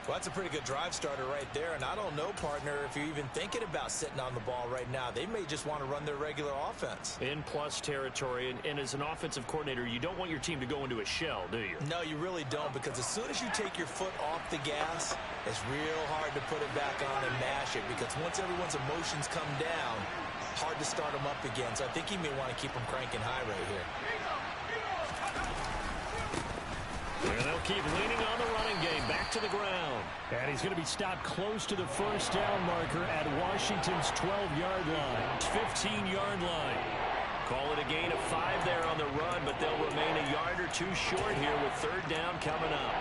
Well, that's a pretty good drive starter right there. And I don't know, partner, if you're even thinking about sitting on the ball right now. They may just want to run their regular offense. In plus territory. And as an offensive coordinator, you don't want your team to go into a shell, do you? No, you really don't, because as soon as you take your foot off the gas, it's real hard to put it back on and mash it, because once everyone's emotions come down, hard to start them up again. So I think he may want to keep them cranking high right here. And they'll keep leaning on the running game, back to the ground. And he's going to be stopped close to the first down marker at Washington's 12-yard line. 15-yard line. Call it a gain of 5 there on the run, but they'll remain a yard or 2 short here with 3rd down coming up.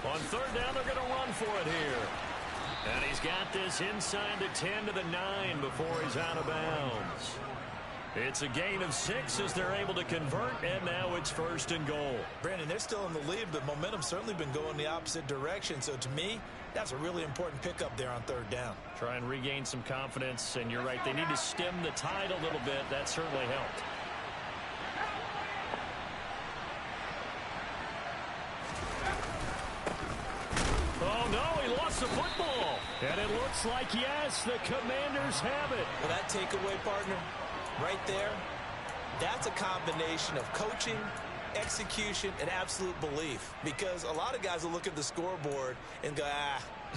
On 3rd down, they're going to run for it here. And he's got this inside the 10 to the 9 before he's out of bounds. It's a gain of 6 as they're able to convert, and now it's 1st and goal. Brandon, they're still in the lead, but momentum's certainly been going the opposite direction. So to me, that's a really important pickup there on 3rd down. Try and regain some confidence, and you're right, they need to stem the tide a little bit. That certainly helped. Oh, no, he lost the football. And it looks like, yes, the Commanders have it. Well, that takeaway, partner, right there, that's a combination of coaching, execution, and absolute belief. Because a lot of guys will look at the scoreboard and go,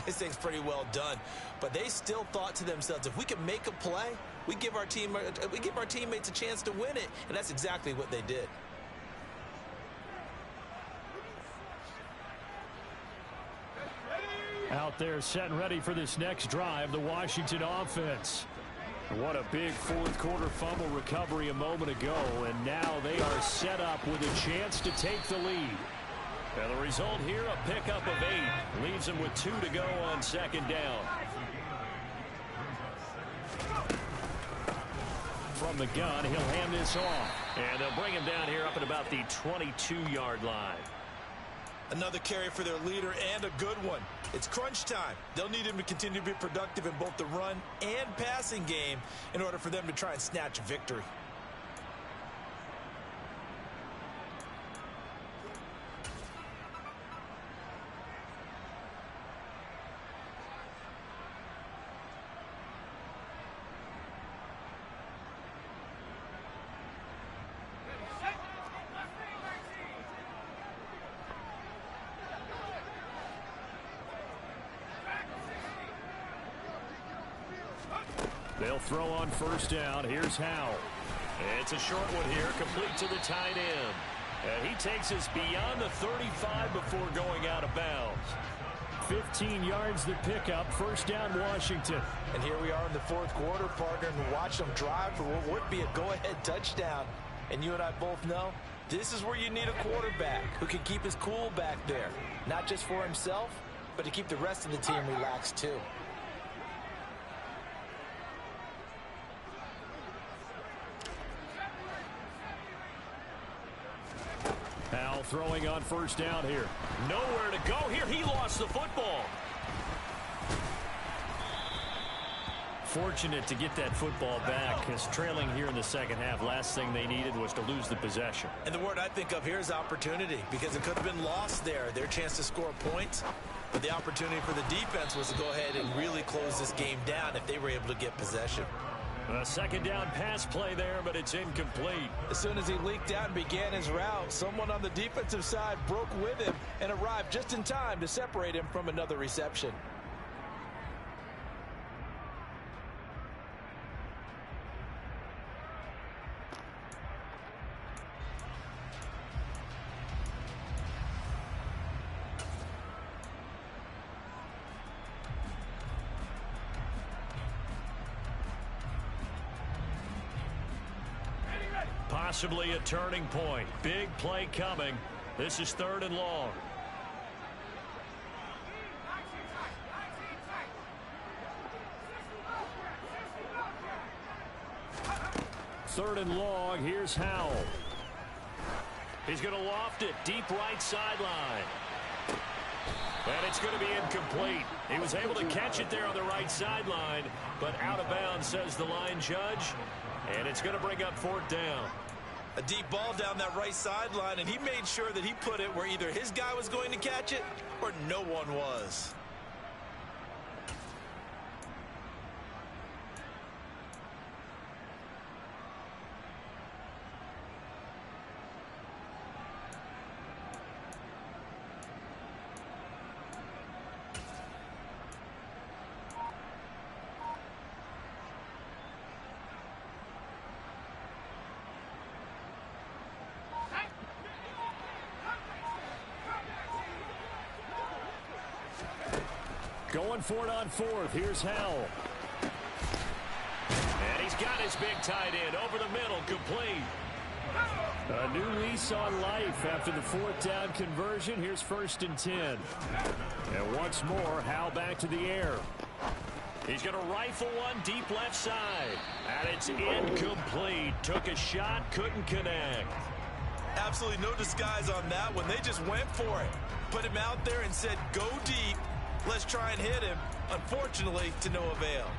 this thing's pretty well done. But they still thought to themselves, if we can make a play, we give our teammates a chance to win it. And that's exactly what they did. Out there set and ready for this next drive, the Washington offense. What a big fourth quarter fumble recovery a moment ago, and now they are set up with a chance to take the lead. And the result here, a pickup of 8. Leaves them with 2 to go on 2nd down. From the gun, he'll hand this off. And they'll bring him down here up at about the 22-yard line. Another carry for their leader, and a good one. It's crunch time. They'll need him to continue to be productive in both the run and passing game in order for them to try and snatch a victory. They'll throw on 1st down. Here's Howell. It's a short one here, complete to the tight end. And he takes us beyond the 35 before going out of bounds. 15 yards the pickup. First down, Washington. And here we are in the fourth quarter, partner, and watch them drive for what would be a go-ahead touchdown. And you and I both know this is where you need a quarterback who can keep his cool back there. Not just for himself, but to keep the rest of the team relaxed too. Powell throwing on first down here. Nowhere to go here. He lost the football. Fortunate to get that football back, as trailing here in the second half. Last thing they needed was to lose the possession. And the word I think of here is opportunity, because it could have been lost there, their chance to score points. But the opportunity for the defense was to go ahead and really close this game down if they were able to get possession. A second down pass play there, but it's incomplete. As soon as he leaked out and began his route, someone on the defensive side broke with him and arrived just in time to separate him from another reception. Possibly a turning point. Big play coming. This is 3rd and long. Third and long. Here's Howell. He's going to loft it deep right sideline. And it's going to be incomplete. He was able to catch it there on the right sideline, but out of bounds, says the line judge. And it's going to bring up 4th down. A deep ball down that right sideline, and he made sure that he put it where either his guy was going to catch it or no one was. Going for it on 4th. Here's Howell. And he's got his big tight end over the middle, complete. A new lease on life after the 4th down conversion. Here's 1st and 10. And once more, Howell back to the air. He's going to rifle one deep left side. And it's incomplete. Took a shot, couldn't connect. Absolutely no disguise on that one. They just went for it. Put him out there and said, go deep. Let's try and hit him. Unfortunately, to no avail.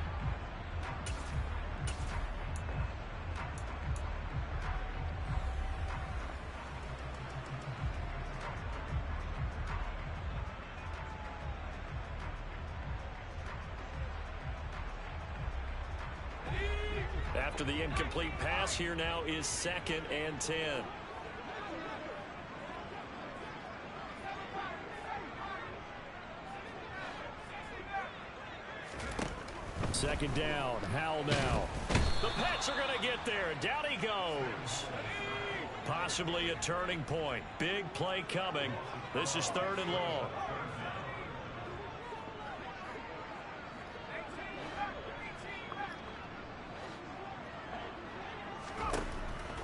After the incomplete pass, here now is 2nd and 10. Second down, Howell now. The Pets are going to get there. Down he goes. Possibly a turning point. Big play coming. This is 3rd and long.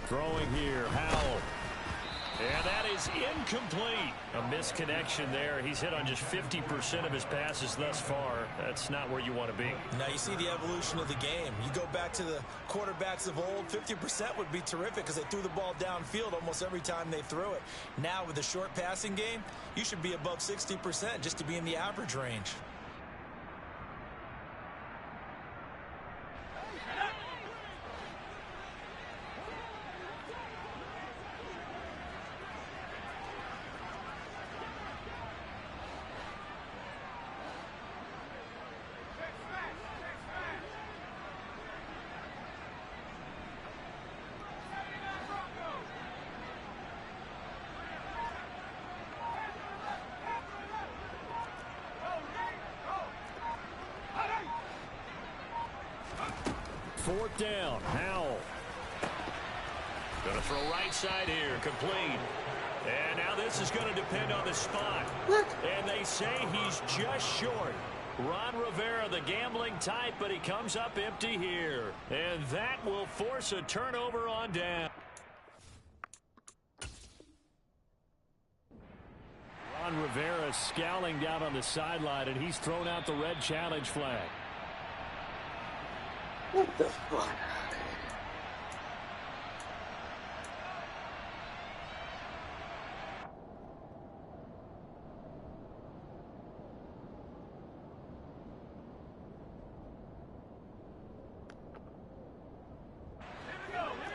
Throwing here, Howell. And that is incomplete. A misconnection there. He's hit on just 50% of his passes thus far. That's not where you want to be. Now you see the evolution of the game. You go back to the quarterbacks of old, 50% would be terrific because they threw the ball downfield almost every time they threw it. Now with the short passing game, you should be above 60% just to be in the average range. Fourth down, Howell. Going to throw right side here, complete. And now this this is going to depend on the spot. What? And they say he's just short. Ron Rivera, the gambling type, but he comes up empty here. And that will force a turnover on down. Ron Rivera scowling down on the sideline, and he's thrown out the red challenge flag. What the fuck?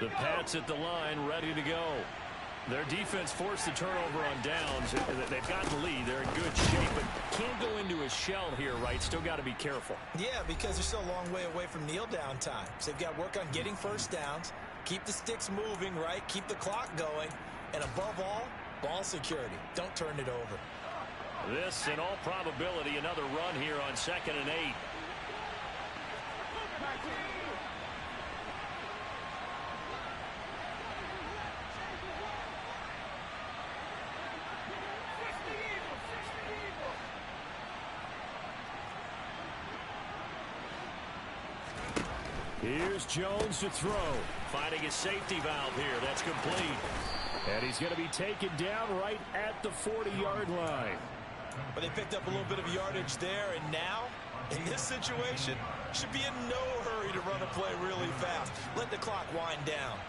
The Pats at the line, ready to go. Their defense forced the turnover on downs. They've got the lead. They're in good shape, but can't go into a shell here, right? Still got to be careful. Yeah, because they're still a long way away from kneel down time. So they've got to work on getting first downs, keep the sticks moving, right? Keep the clock going, and above all, ball security. Don't turn it over. This, in all probability, another run here on 2nd and 8. Here's Jones to throw. Finding his safety valve here. That's complete. And he's going to be taken down right at the 40-yard line. But they picked up a little bit of yardage there, and now, in this situation, should be in no hurry to run a play really fast. Let the clock wind down.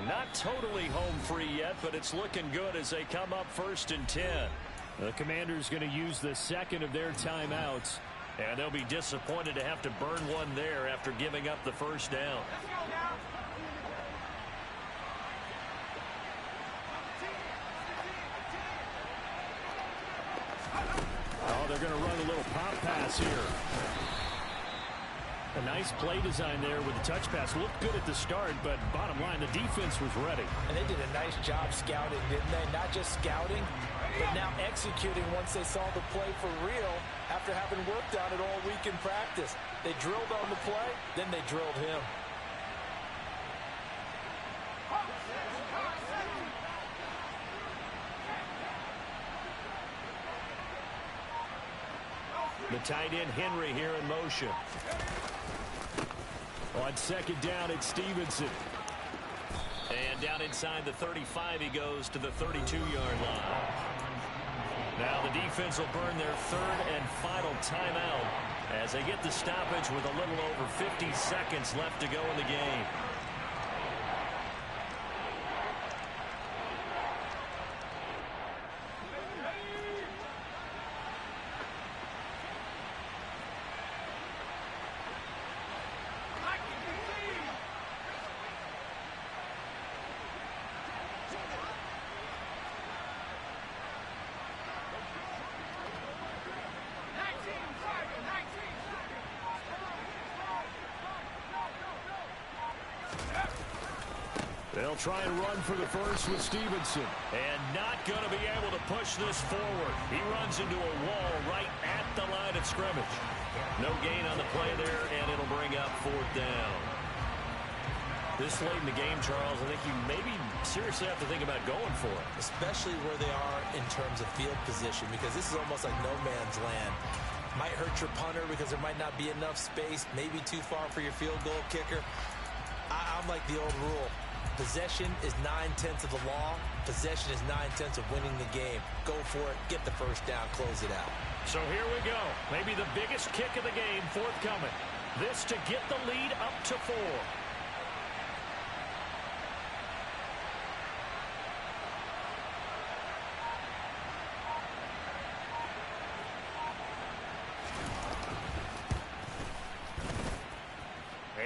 Not totally home free yet, but it's looking good as they come up 1st and 10. The Commanders going to use the second of their timeouts, and they'll be disappointed to have to burn one there after giving up the first down. Oh, they're going to run a little pop pass here. A nice play design there with the touch pass. Looked good at the start, but bottom line, the defense was ready. And they did a nice job scouting, didn't they? Not just scouting, but now executing once they saw the play for real after having worked on it all week in practice. They drilled on the play, then they drilled him. The tight end Henry here in motion. On 2nd down, it's Stevenson. And down inside the 35, he goes to the 32-yard line. Now the defense will burn their 3rd and final timeout as they get the stoppage with a little over 50 seconds left to go in the game. They'll try and run for the first with Stevenson. And not going to be able to push this forward. He runs into a wall right at the line of scrimmage. No gain on the play there, and it'll bring up 4th down. This late in the game, Charles, I think you maybe seriously have to think about going for it. Especially where they are in terms of field position, because this is almost like no man's land. Might hurt your punter because there might not be enough space, maybe too far for your field goal kicker. I'm like the old rule. Possession is 9/10 of the law. Possession is 9/10 of winning the game. Go for it. Get the first down. Close it out. So here we go. Maybe the biggest kick of the game forthcoming. This to get the lead up to 4.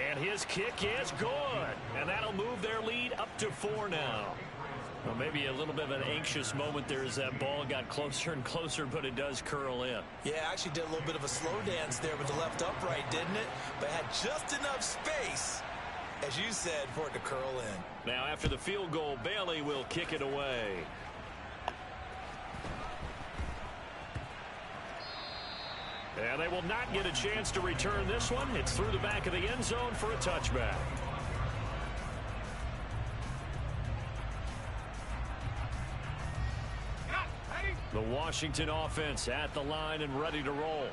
And his kick is good. And that'll move their lead up to 4 now. Well, maybe a little bit of an anxious moment there as that ball got closer and closer, but it does curl in. Yeah, actually did a little bit of a slow dance there with the left upright, didn't it? But had just enough space, as you said, for it to curl in. Now, after the field goal, Bailey will kick it away. And they will not get a chance to return this one. It's through the back of the end zone for a touchback. The Washington offense at the line and ready to roll.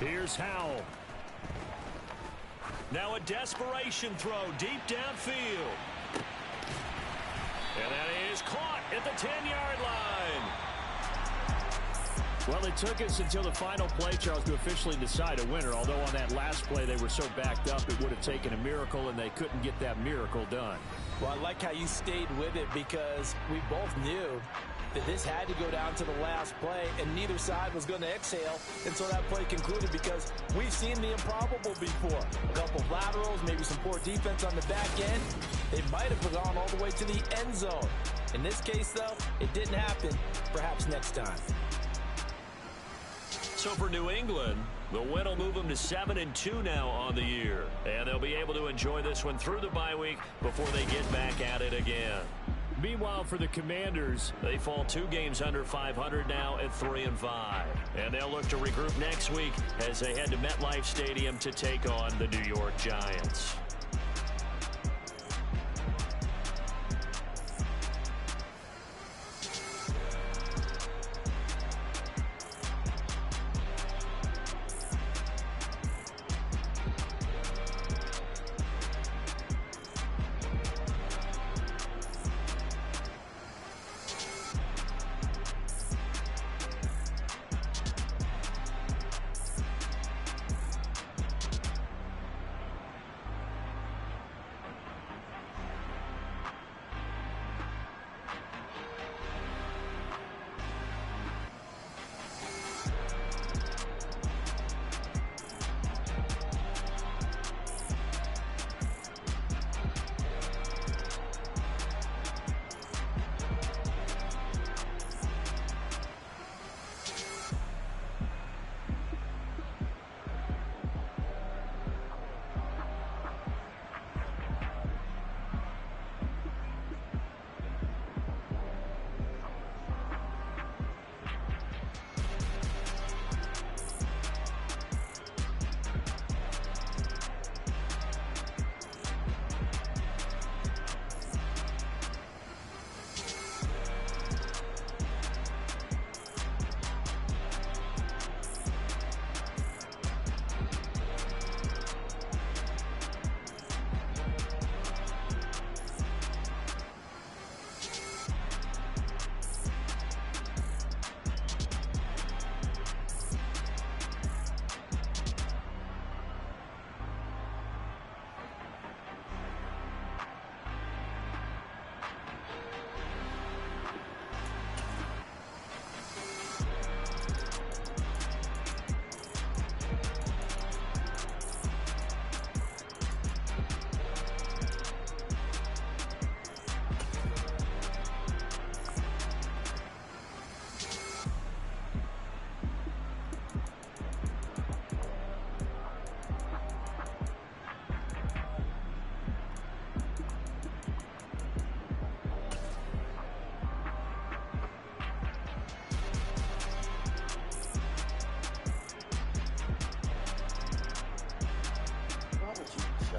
Here's Howell. Now a desperation throw deep downfield. And that is caught at the 10-yard line. Well, it took us until the final play, Charles, to officially decide a winner. Although on that last play they were so backed up, it would have taken a miracle, and they couldn't get that miracle done. Well, I like how you stayed with it because we both knew that this had to go down to the last play, and neither side was going to exhale until that play concluded because we've seen the improbable before. A couple of laterals, maybe some poor defense on the back end. They might have gone all the way to the end zone. In this case, though, it didn't happen. Perhaps next time. So for New England, the win will move them to 7-2 now on the year. And they'll be able to enjoy this one through the bye week before they get back at it again. Meanwhile, for the Commanders, they fall 2 games under 500 now at 3-5. And they'll look to regroup next week as they head to MetLife Stadium to take on the New York Giants.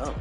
Oh.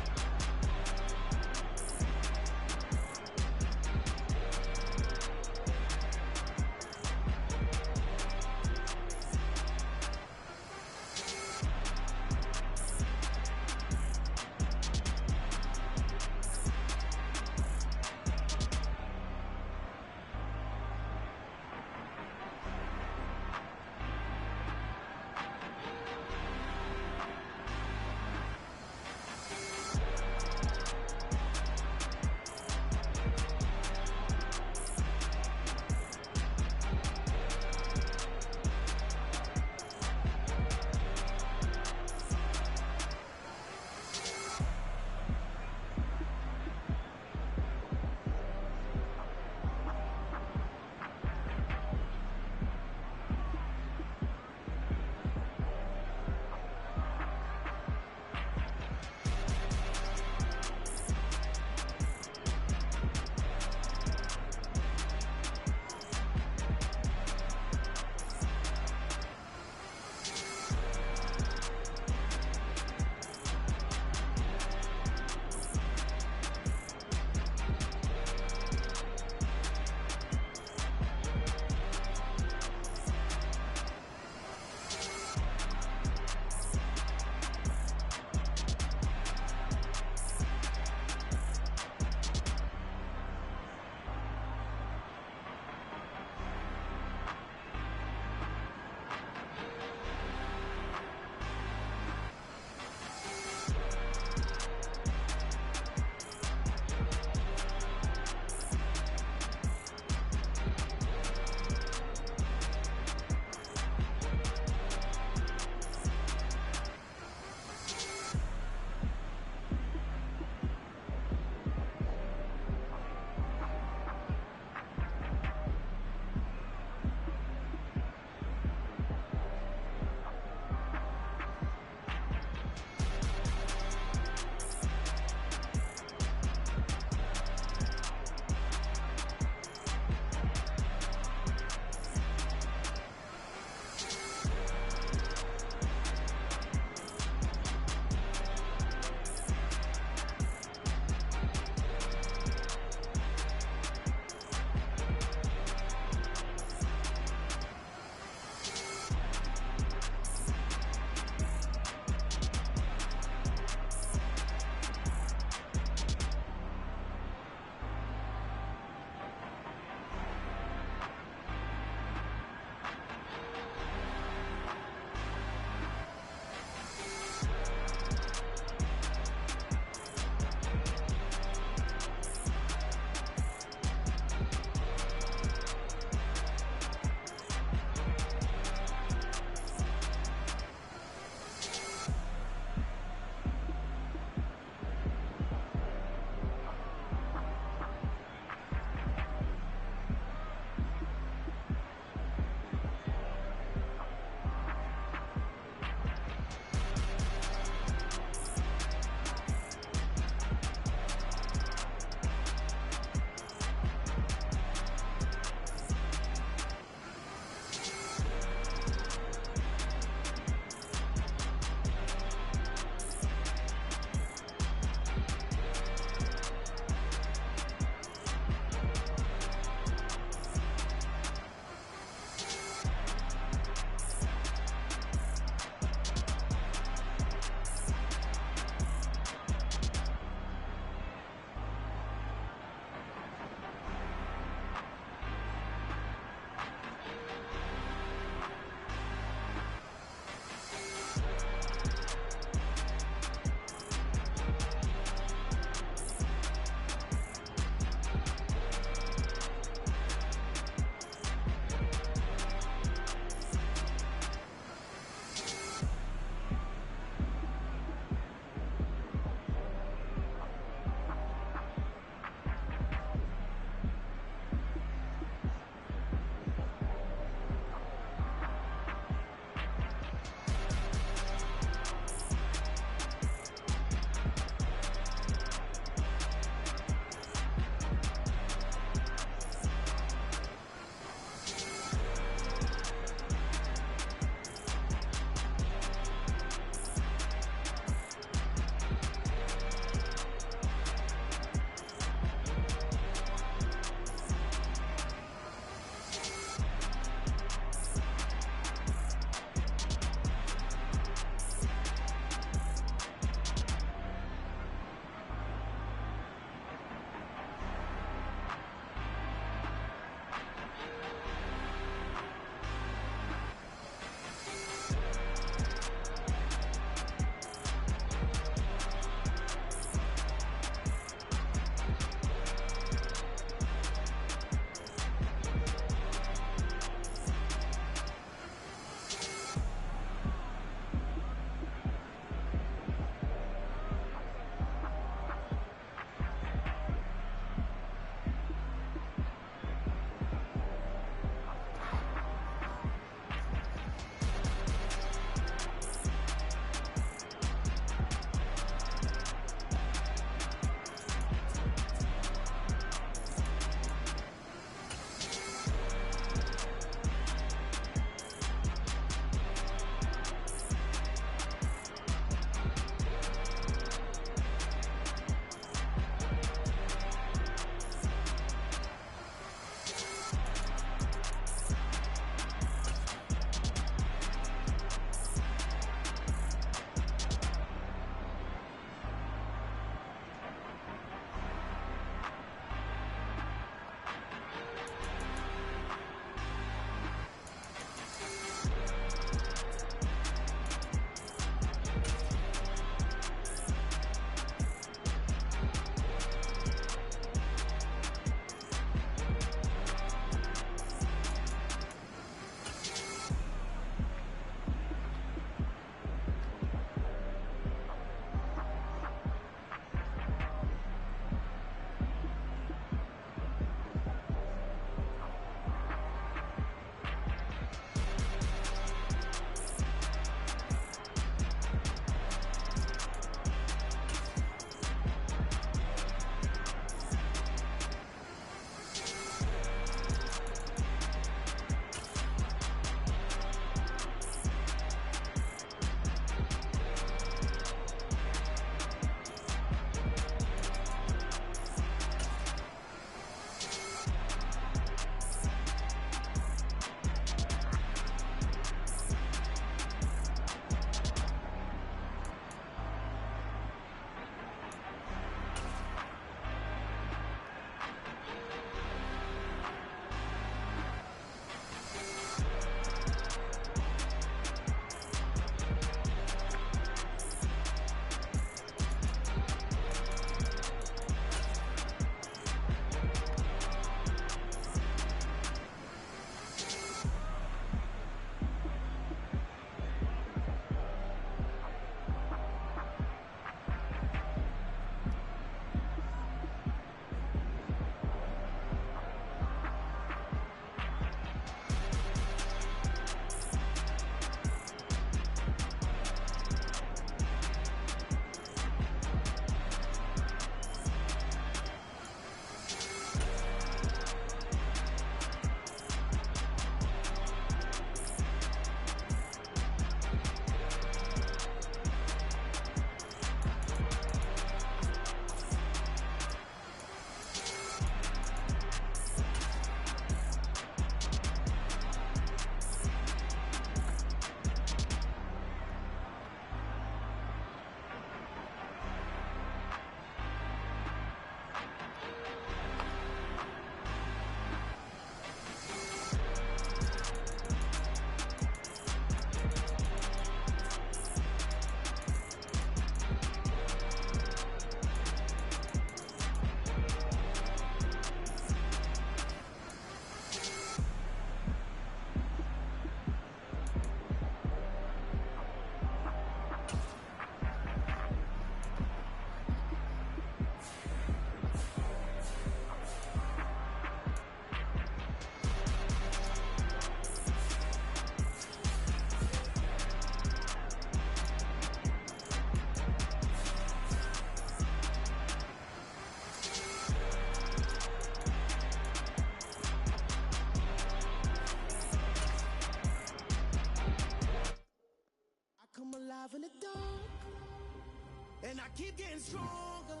and I keep getting stronger.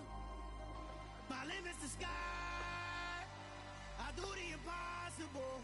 My limit's the sky. I do the impossible.